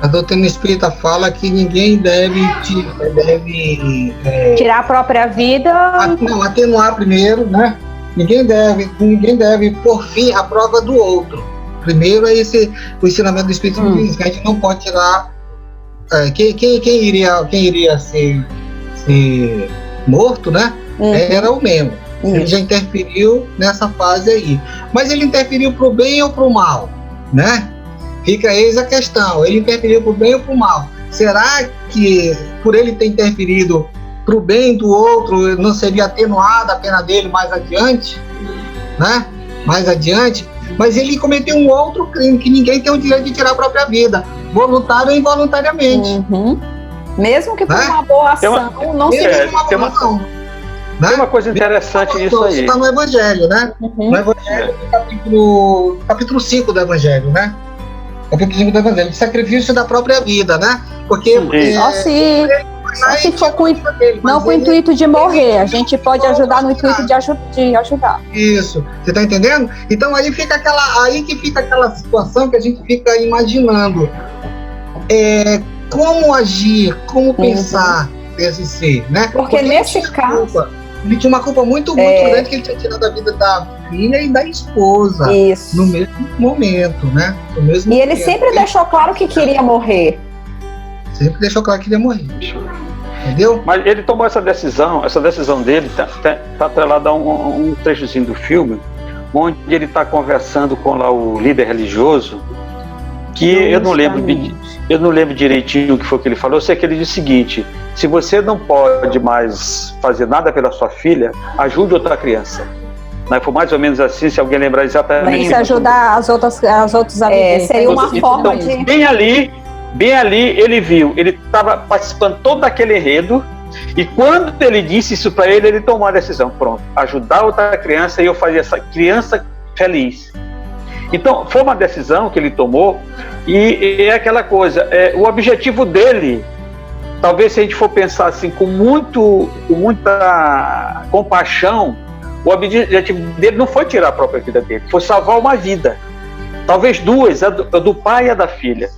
A doutrina espírita fala que ninguém deve tirar a própria vida. Não, atenuar primeiro, né? Ninguém deve por fim a prova do outro. Primeiro é o ensinamento do Espiritismo diz que a gente não pode tirar. Quem iria ser morto, né? Era o Memo. Ele já interferiu nessa fase aí. Mas ele interferiu para o bem ou para o mal, né? Fica eis a questão. Ele interferiu para o bem ou para o mal. Será que por ele ter interferido para o bem do outro, não seria atenuada a pena dele mais adiante, né? Mais adiante. Mas ele cometeu um outro crime que ninguém tem o direito de tirar a própria vida, voluntário ou involuntariamente. Mesmo que por uma boa ação, não seria uma boa ação. Tem uma coisa interessante nisso aí. Está no Evangelho, né? No Evangelho, capítulo 5 do Evangelho, né? Capítulo 5 do Evangelho, de sacrifício da própria vida, né? Porque só se for com o intuito de morrer, a gente pode ajudar no intuito de ajudar. Isso, você está entendendo? Então aí fica aquela situação que a gente fica imaginando como agir, como pensar desse ser, né? Porque nesse caso ele tinha uma culpa muito grande, que ele tinha tirado a vida da filha e da esposa. Isso. No mesmo momento, né? Ele sempre deixou claro que queria morrer. Sempre deixou claro que queria morrer. Entendeu? Mas ele tomou essa decisão dele tá atrelada a um trechozinho do filme, onde ele está conversando com lá o líder religioso, que eu não lembro direitinho o que foi que ele falou. Eu sei que ele disse o seguinte: se você não pode mais fazer nada pela sua filha, ajude outra criança. Foi mais ou menos assim, se alguém lembrar exatamente. Se ajudar as outros a viver. Seria uma forma de... Bem ali ele viu, ele estava participando todo daquele enredo, e quando ele disse isso para ele tomou a decisão: pronto, ajudar outra criança e eu fazer essa criança feliz. Então, foi uma decisão que ele tomou, e é aquela coisa, o objetivo dele talvez se a gente for pensar assim com muita compaixão, o objetivo dele não foi tirar a própria vida dele, foi salvar uma vida, talvez duas, a do pai e a da filha,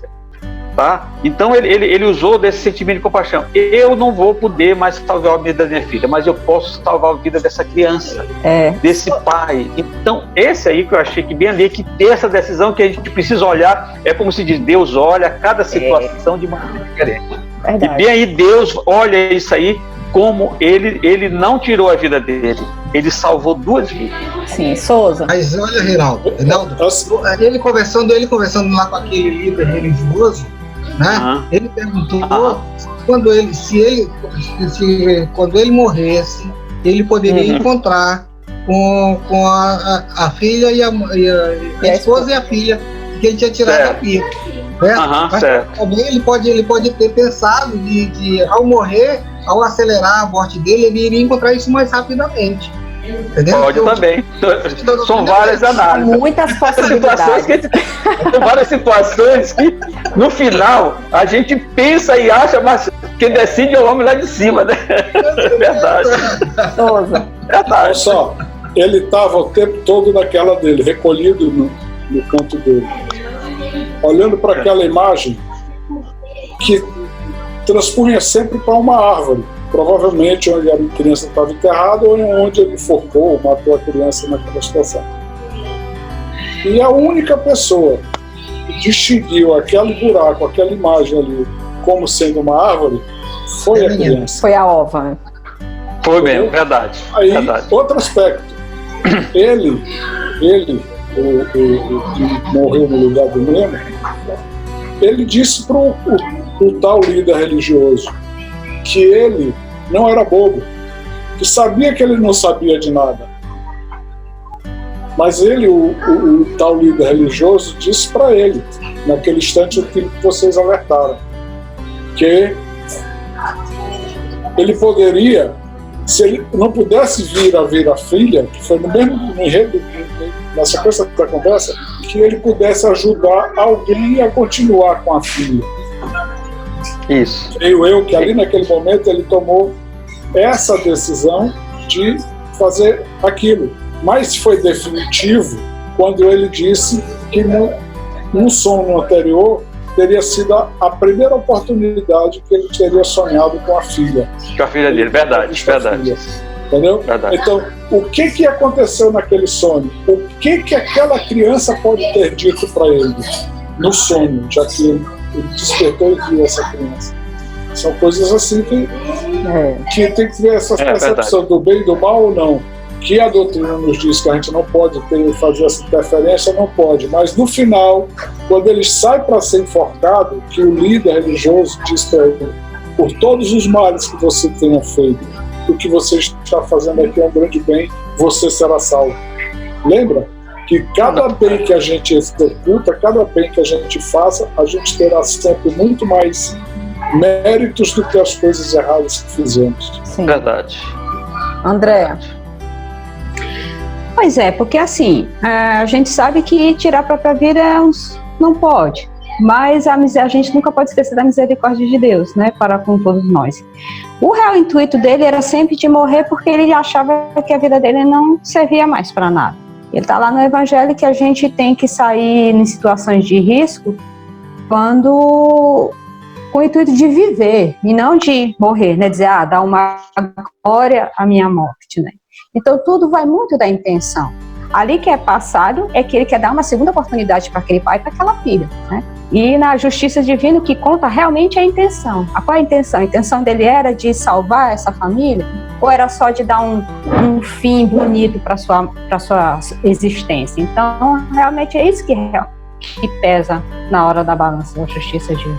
tá? Então ele usou desse sentimento de compaixão. Eu não vou poder mais salvar a vida da minha filha, mas eu posso salvar a vida dessa criança, desse pai. Então esse aí que eu achei que bem ali, que ter essa decisão que a gente precisa olhar, é como se diz, Deus olha cada situação de maneira diferente. Verdade. E bem aí Deus olha isso aí como ele não tirou a vida dele, ele salvou duas vidas. Sim, Souza. Mas olha, Reinaldo, ele conversando lá com aquele líder religioso, né? Ele perguntou quando ele morresse, ele poderia encontrar com a filha e a esposa e a filha que ele tinha tirado da pia. Mas também ele pode ter pensado de ao morrer, ao acelerar a morte dele, ele iria encontrar isso mais rapidamente. Entendeu? Pode também. São várias análises. Muitas possibilidades. São várias situações que, no final, a gente pensa e acha, mas quem decide é o homem lá de cima, né? É verdade. Olha só, ele estava o tempo todo naquela dele, recolhido no canto dele, olhando para aquela imagem que transpunha sempre para uma árvore, provavelmente onde a criança estava enterrada ou onde ele enforcou ou matou a criança naquela situação. E a única pessoa que distinguiu aquele buraco, aquela imagem ali como sendo uma árvore foi a criança. Foi a ova. Foi mesmo, verdade. Aí, verdade. Outro aspecto, ele o que morreu no lugar do Nemo, ele disse para o tal líder religioso que ele não era bobo, que sabia que ele não sabia de nada. Mas ele, o tal líder religioso, disse para ele, naquele instante, aquilo que vocês alertaram, que ele poderia, se ele não pudesse vir a filha, que foi no mesmo enredo, na sequência da conversa, que ele pudesse ajudar alguém a continuar com a filha. Isso. Creio eu que ali naquele momento ele tomou essa decisão de fazer aquilo. Mas foi definitivo quando ele disse que no sonho anterior teria sido a primeira oportunidade que ele teria sonhado com a filha. Com a filha dele, verdade. Filha, entendeu? Verdade. Então, o que aconteceu naquele sonho? O que aquela criança pode ter dito para ele no sonho, já que ele despertou e viu essa criança? São coisas assim que tem que ter essa percepção do bem e do mal ou não. Que a doutrina nos diz que a gente não pode fazer essa interferência, não pode. Mas no final, quando ele sai para ser enforcado, que o líder religioso diz para ele: por todos os males que você tenha feito, o que você está fazendo aqui é um grande bem, você será salvo. Lembra que cada bem que a gente executa, cada bem que a gente faça, a gente terá sempre muito mais méritos do que as coisas erradas que fizemos. Sim. Verdade. Andréa. Pois é, porque assim, a gente sabe que tirar a própria vida não pode, mas a gente nunca pode esquecer da misericórdia de Deus, né, para com todos nós. O real intuito dele era sempre de morrer porque ele achava que a vida dele não servia mais para nada. Ele está lá no Evangelho que a gente tem que sair em situações de risco com o intuito de viver e não de morrer, né, dizer, dá uma glória à minha morte, né. Então, tudo vai muito da intenção. Ali que é passado é que ele quer dar uma segunda oportunidade para aquele pai e para aquela filha, né? E na justiça divina o que conta realmente é a intenção. Qual é a intenção? A intenção dele era de salvar essa família? Ou era só de dar um fim bonito para sua existência? Então, realmente é isso que pesa na hora da balança da justiça divina,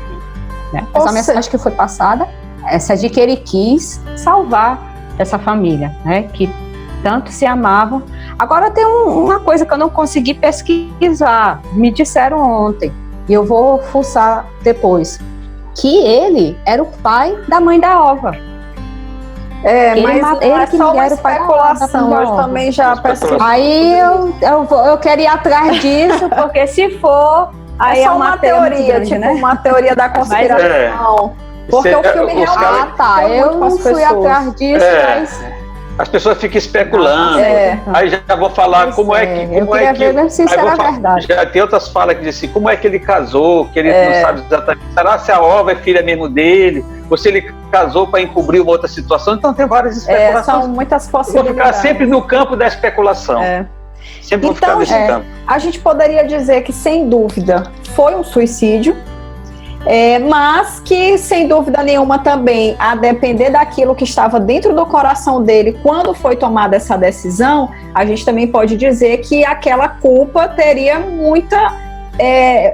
né? Essa mensagem que foi passada, essa de que ele quis salvar essa família, né? Que tanto se amavam. Agora tem uma coisa que eu não consegui pesquisar, me disseram ontem, e eu vou fuçar depois, que ele era o pai da mãe da Ova. Mas é só uma especulação, eu também já pesquisei. Aí eu queria ir atrás disso, porque se for, aí é só uma teoria, grande, tipo, né? Uma teoria da conspiração. Porque o filme realmente eu não fui atrás disso, mas... As pessoas ficam especulando. Aí já vou falar como é que. Eu queria ver se isso era verdade. Já tem outras falas que dizem assim, como é que ele casou, que ele não sabe exatamente. Será se a Ova é filha mesmo dele? Ou se ele casou para encobrir uma outra situação? Então tem várias especulações. São muitas possibilidades. Vou ficar sempre no campo da especulação. Sempre vou ficar nesse campo. A gente poderia dizer que, sem dúvida, foi um suicídio. Mas que, sem dúvida nenhuma, também, a depender daquilo que estava dentro do coração dele quando foi tomada essa decisão, a gente também pode dizer que aquela culpa teria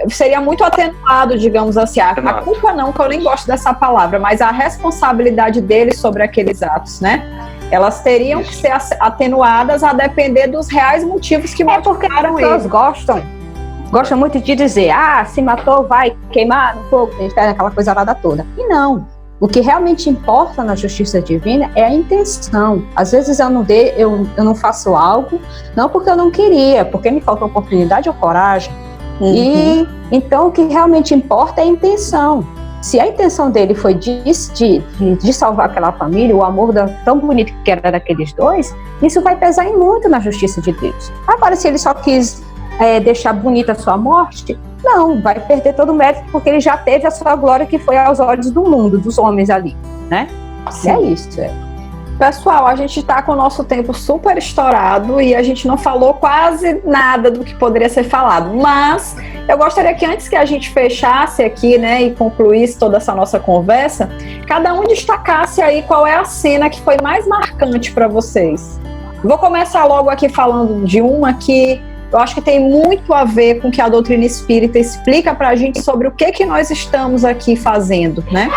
seria muito atenuado, digamos assim. A culpa não, que eu nem gosto dessa palavra, mas a responsabilidade dele sobre aqueles atos, né? Elas teriam que ser atenuadas a depender dos reais motivos que motivaram eles. Gostam muito de dizer, se matou, vai queimar no fogo, aquela coisa lá toda. E não. O que realmente importa na justiça divina é a intenção. Às vezes eu não faço algo, não porque eu não queria, porque me faltou oportunidade ou coragem. E então o que realmente importa é a intenção. Se a intenção dele foi de salvar aquela família, o amor tão bonito que era daqueles dois, isso vai pesar muito na justiça de Deus. Agora, se ele só quis deixar bonita a sua morte, não, vai perder todo o mérito, porque ele já teve a sua glória, que foi aos olhos do mundo, dos homens ali, né? Sim. É isso. Pessoal, a gente está com o nosso tempo super estourado e a gente não falou quase nada do que poderia ser falado, mas eu gostaria que, antes que a gente fechasse aqui, né, e concluísse toda essa nossa conversa, cada um destacasse aí qual é a cena que foi mais marcante para vocês. Vou começar logo aqui falando de uma que eu acho que tem muito a ver com o que a doutrina espírita explica para a gente sobre o que nós estamos aqui fazendo, né?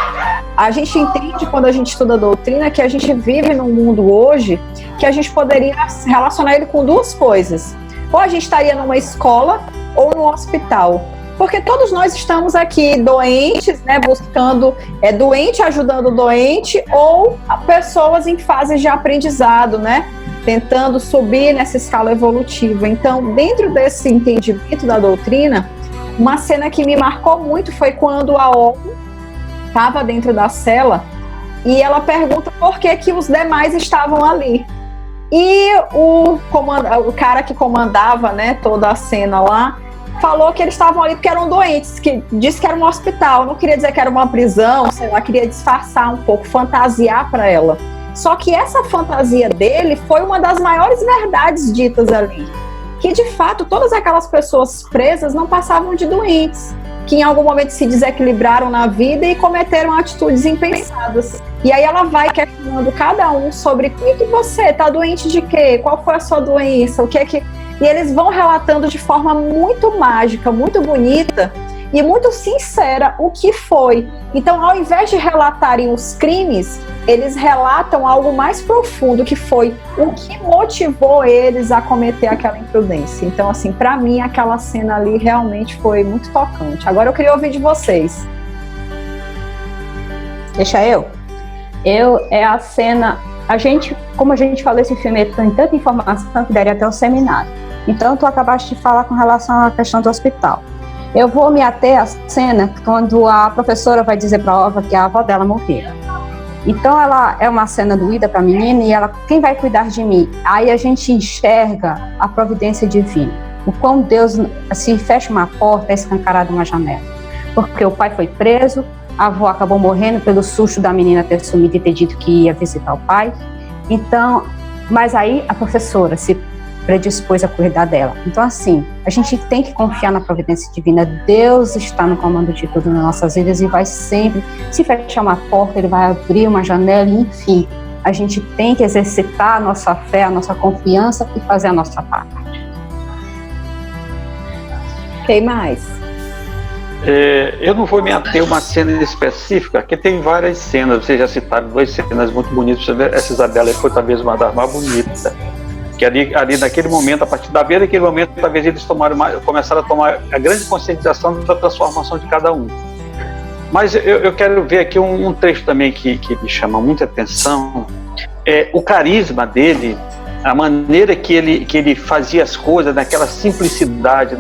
A gente entende, quando a gente estuda a doutrina, que a gente vive num mundo hoje que a gente poderia relacionar ele com duas coisas. Ou a gente estaria numa escola ou num hospital. Porque todos nós estamos aqui doentes, né, buscando doente, ajudando o doente, ou pessoas em fases de aprendizado, né? Tentando subir nessa escala evolutiva. Então, dentro desse entendimento da doutrina, uma cena que me marcou muito foi quando a Olga estava dentro da cela e ela pergunta por que os demais estavam ali. E o cara que comandava, né, toda a cena lá, falou que eles estavam ali porque eram doentes, que disse que era um hospital, não queria dizer que era uma prisão, sei lá, queria disfarçar um pouco, fantasiar para ela. Só que essa fantasia dele foi uma das maiores verdades ditas ali. Que, de fato, todas aquelas pessoas presas não passavam de doentes, que em algum momento se desequilibraram na vida e cometeram atitudes impensadas. E aí ela vai questionando cada um sobre o que você está doente de quê? Qual foi a sua doença? E eles vão relatando de forma muito mágica, muito bonita e muito sincera o que foi. Então, ao invés de relatarem os crimes, eles relatam algo mais profundo, que foi o que motivou eles a cometer aquela imprudência. Então, assim, para mim, aquela cena ali realmente foi muito tocante. Agora eu queria ouvir de vocês. Deixa eu. É a cena... como a gente falou, esse filme tem tanta informação que daria até um seminário. Então, tu acabaste de falar com relação à questão do hospital. Eu vou me ater à cena quando a professora vai dizer para a Ova que a avó dela morreu. Então, ela é uma cena doída para a menina e ela, quem vai cuidar de mim? Aí a gente enxerga a providência divina. O quão Deus, se fecha uma porta, é escancarada uma janela. Porque o pai foi preso, a avó acabou morrendo pelo susto da menina ter sumido e ter dito que ia visitar o pai. Então, mas aí a professora se predispôs a cuidar dela. Então, assim, a gente tem que confiar na providência divina. Deus está no comando de tudo nas nossas vidas e vai sempre, se fechar uma porta, ele vai abrir uma janela, enfim. A gente tem que exercitar a nossa fé, a nossa confiança e fazer a nossa parte. Quem mais? Eu não vou me ater a uma cena específica, porque tem várias cenas. Vocês já citaram duas cenas muito bonitas. Essa Isabela foi talvez uma das mais bonitas. Que ali naquele momento, a partir daquele momento, talvez eles começaram a tomar a grande conscientização da transformação de cada um. Mas eu quero ver aqui um trecho também que me chama muita atenção. O carisma dele, a maneira que ele fazia as coisas, naquela simplicidade,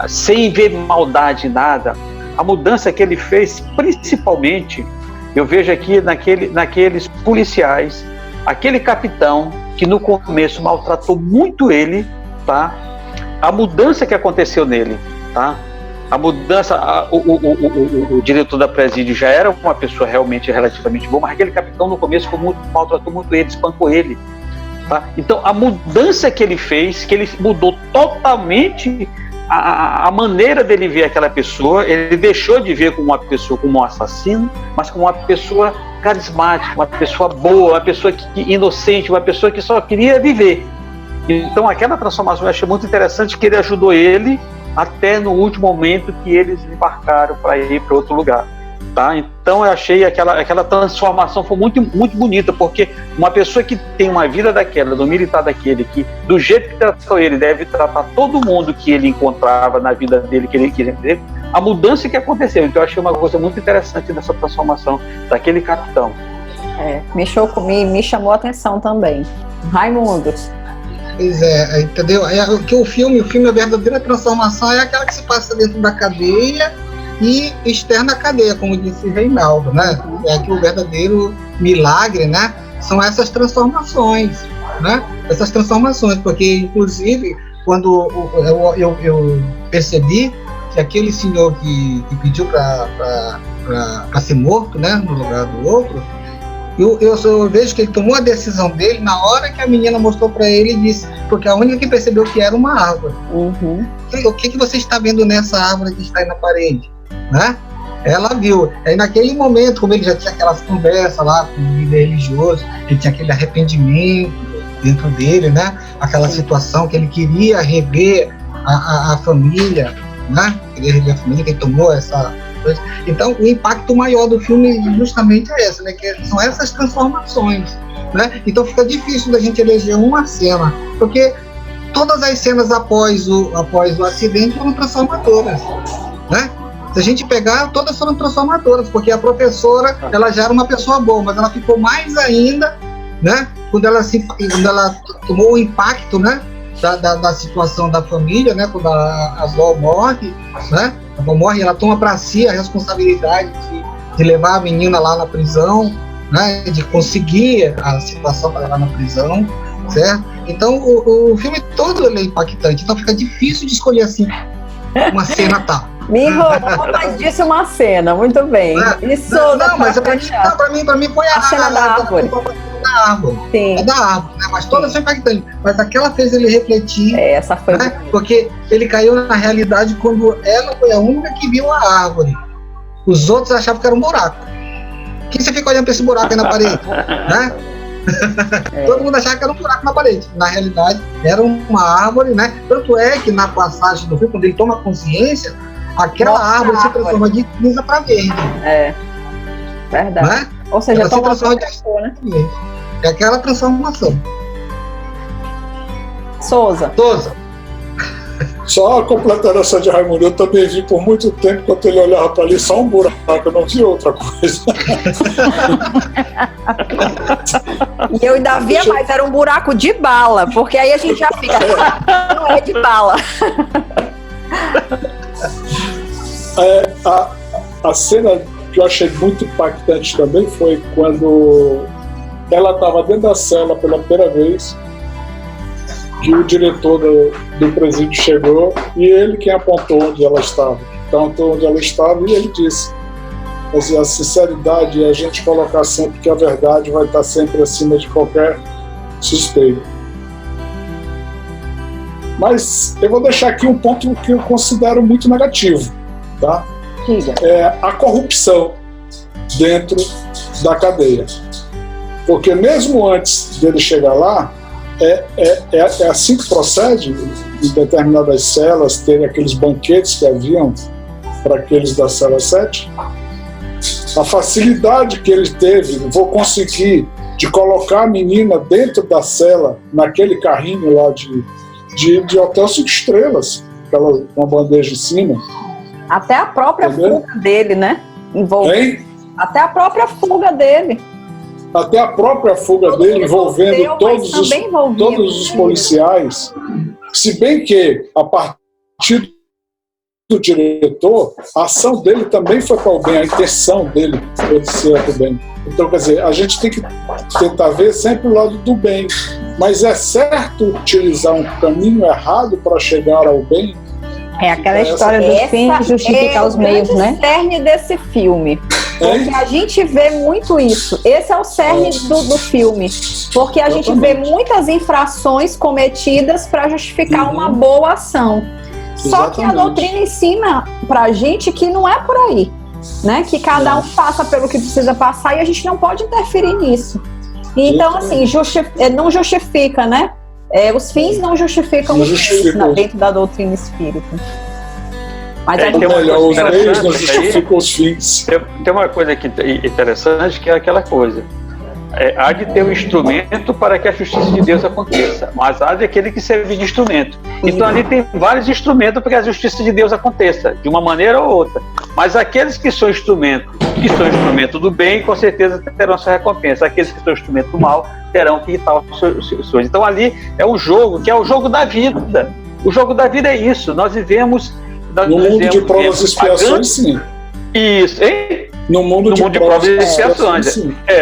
sem ver maldade em nada. a mudança que ele fez, principalmente, eu vejo aqui naqueles policiais, aquele capitão que no começo maltratou muito ele, tá? A mudança que aconteceu nele, tá? A mudança, o diretor da presídio já era uma pessoa realmente relativamente boa, mas aquele capitão no começo maltratou muito ele, espancou ele, tá? Então a mudança que ele fez, que ele mudou totalmente a maneira dele ver aquela pessoa, ele deixou de ver como uma pessoa, como um assassino, mas como uma pessoa carismática, uma pessoa boa, uma pessoa inocente, uma pessoa que só queria viver. Então aquela transformação eu achei muito interessante, que ele ajudou ele até no último momento que eles embarcaram para ir para outro lugar, tá? Então eu achei aquela transformação foi muito, muito bonita, porque uma pessoa que tem uma vida daquela, do militar daquele, que do jeito que tratou ele, deve tratar todo mundo que ele encontrava na vida dele, que ele queria ver, a mudança que aconteceu. Então eu achei uma coisa muito interessante dessa transformação daquele capitão. Me chamou a atenção também. Raimundo. Pois é, entendeu? Que o filme, a verdadeira transformação é aquela que se passa dentro da cadeia e externa à cadeia, como disse Reinaldo, né? É que o verdadeiro milagre, né? São essas transformações, né? Essas transformações, porque inclusive quando eu percebi que aquele senhor que pediu para ser morto, né? No lugar do outro, eu vejo que ele tomou a decisão dele na hora que a menina mostrou para ele e disse, porque a única que percebeu que era uma árvore. Uhum. O que você está vendo nessa árvore que está aí na parede? Né? Ela viu. Aí naquele momento, como ele já tinha aquelas conversas lá com o líder religioso, ele tinha aquele arrependimento dentro dele, né? Aquela situação que ele queria rever a família, né? Queria rever a família, que ele tomou essa... Então, o impacto maior do filme justamente é esse, né? Que são essas transformações, né? Então fica difícil da gente eleger uma cena, porque todas as cenas após o acidente foram transformadoras, né? Se a gente pegar, todas foram transformadoras, porque a professora, ela já era uma pessoa boa, mas ela ficou mais ainda, né? Quando ela tomou o impacto, né? Da situação da família, né? Quando a avó morre, né? A avó morre, ela toma para si a responsabilidade de levar a menina lá na prisão, né? De conseguir a situação para levar na prisão, certo? Então o filme todo ele é impactante, então fica difícil de escolher assim uma cena tal. Me roubou, mas disse uma cena, muito bem. Isso não, mas para mim foi a cena da árvore. Da árvore. Sim. É da árvore, né? Mas todas são impactantes. Mas aquela fez ele refletir. Essa foi. Né? Porque ele caiu na realidade quando ela foi a única que viu a árvore. Os outros achavam que era um buraco. Quem você fica olhando para esse buraco aí na parede? Né? Todo mundo achava que era um buraco na parede. Na realidade, era uma árvore, né? Tanto é que na passagem do filme, quando ele toma consciência, aquela árvore se transforma de cinza para verde. É. Verdade. Né? Ou seja, ela se transforma de cor, né? É aquela transformação. Souza. Só completando essa de Raimundo, eu também vi por muito tempo, quando ele olhava para ali, só um buraco, eu não vi outra coisa. E eu ainda via mais, era um buraco de bala, porque aí a gente já fica, não é de bala. A cena que eu achei muito impactante também foi quando ela estava dentro da cela pela primeira vez, que o diretor do presídio chegou e ele quem apontou onde ela estava. Apontou onde ela estava e ele disse, assim, a sinceridade é a gente colocar sempre que a verdade vai estar sempre acima de qualquer suspeito. Mas eu vou deixar aqui um ponto que eu considero muito negativo, tá? É a corrupção dentro da cadeia. Porque mesmo antes dele chegar lá, é assim que procede em determinadas celas, terem aqueles banquetes que haviam para aqueles da cela 7. A facilidade que ele teve, vou conseguir, de colocar a menina dentro da cela, naquele carrinho lá de hotel 5 estrelas, aquela, uma bandeja em cima. Até a própria fuga dele, né? Até a própria fuga dele. Até a própria fuga dele, envolvendo todos os policiais. Se bem que, a partir do diretor, a ação dele também foi para o bem, a intenção dele foi de ser para o bem. Então, quer dizer, a gente tem que tentar ver sempre o lado do bem. Mas é certo utilizar um caminho errado para chegar ao bem? É aquela história dos fins justificar os meios, né? Esse é o cerne desse filme. Porque a gente vê muito isso. Esse é o cerne do filme. Porque a gente vê muitas infrações cometidas para justificar uma boa ação. Só que a doutrina ensina pra gente que não é por aí, né? Que cada um passa pelo que precisa passar e a gente não pode interferir nisso. Então, assim, não justifica, né? Os fins não justificam os meios dentro da doutrina espírita. Mas os meios não justificam os fins. Tem uma coisa aqui interessante, que é aquela coisa. Há de ter um instrumento para que a justiça de Deus aconteça, mas há de aquele que serve de instrumento. Então ali tem vários instrumentos para que a justiça de Deus aconteça, de uma maneira ou outra. Mas aqueles que são instrumento do bem, com certeza terão sua recompensa. Aqueles que são instrumento do mal terão que quitar os seus. Então ali é um jogo, que é o jogo da vida. O jogo da vida é isso. Nós vivemos... No mundo de provas e expiações, sim. Isso, hein? No mundo de provas e expiações.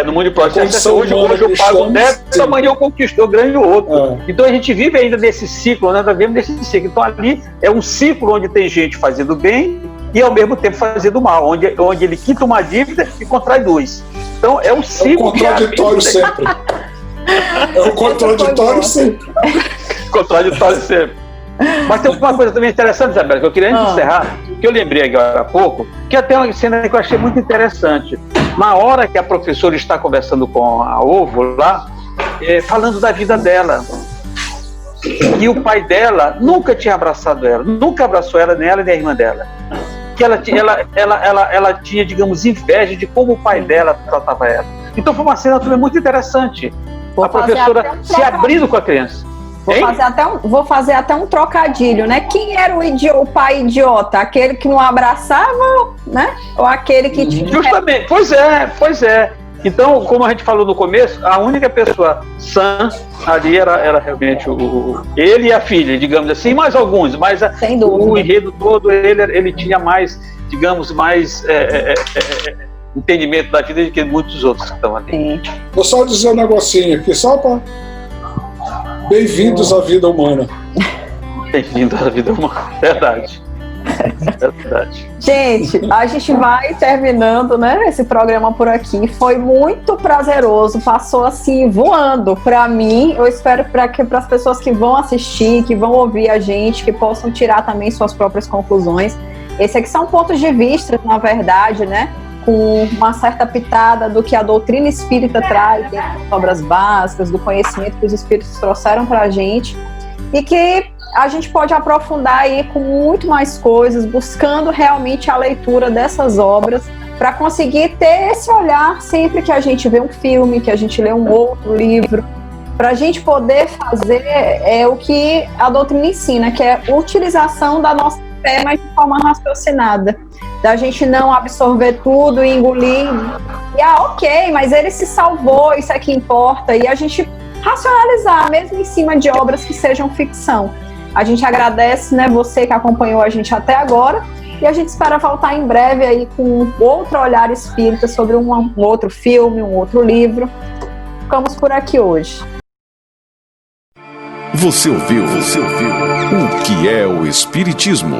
No mundo de provas e expiações. Hoje eu pago um débito, amanhã eu conquisto, eu ganho outro. Então a gente vive ainda nesse ciclo, nós vivemos nesse ciclo. Então ali é um ciclo onde tem gente fazendo bem e ao mesmo tempo fazendo mal, onde ele quita uma dívida e contrai duas. Então é um ciclo. É o contraditório sempre. É o contraditório sempre. Contraditório sempre. Mas tem uma coisa também interessante, Isabela, que eu queria encerrar, que eu lembrei agora há pouco, que até uma cena que eu achei muito interessante. Na hora que a professora está conversando com a Ovo lá, falando da vida dela. E o pai dela nunca tinha abraçado ela, nunca abraçou ela, nem ela nem a irmã dela. Que ela tinha, digamos, inveja de como o pai dela tratava ela. Então foi uma cena também muito interessante. A professora se abrindo com a criança. Vou fazer até um trocadilho, né? Quem era o pai idiota? Aquele que não abraçava, né? Ou aquele que tinha... Justamente, pois é. Então, como a gente falou no começo, a única pessoa sã ali era realmente ele e a filha, digamos assim, mais alguns, mas o enredo todo, ele tinha mais, digamos, entendimento da vida do que muitos outros que estão ali. Sim. Vou só dizer um negocinho aqui, só para... Bem-vindos à vida humana. Bem-vindos à vida humana, verdade. Gente, a gente vai terminando, né, esse programa por aqui. Foi muito prazeroso, passou assim voando para mim. Eu espero para as pessoas que vão assistir, que vão ouvir a gente, que possam tirar também suas próprias conclusões. Esses aqui são pontos de vista, na verdade, né, com uma certa pitada do que a doutrina espírita traz dentro das obras básicas, do conhecimento que os espíritos trouxeram para a gente, e que a gente pode aprofundar aí com muito mais coisas, buscando realmente a leitura dessas obras, para conseguir ter esse olhar sempre que a gente vê um filme, que a gente lê um outro livro, para a gente poder fazer o que a doutrina ensina, que é a utilização da nossa fé, mas de forma raciocinada, da gente não absorver tudo e engolir, e ok, mas ele se salvou, isso é que importa, e a gente racionalizar, mesmo em cima de obras que sejam ficção. A gente agradece, né, você que acompanhou a gente até agora, e a gente espera voltar em breve aí com outro olhar espírita sobre um outro filme, um outro livro. Ficamos por aqui hoje. Você ouviu o que é o Espiritismo?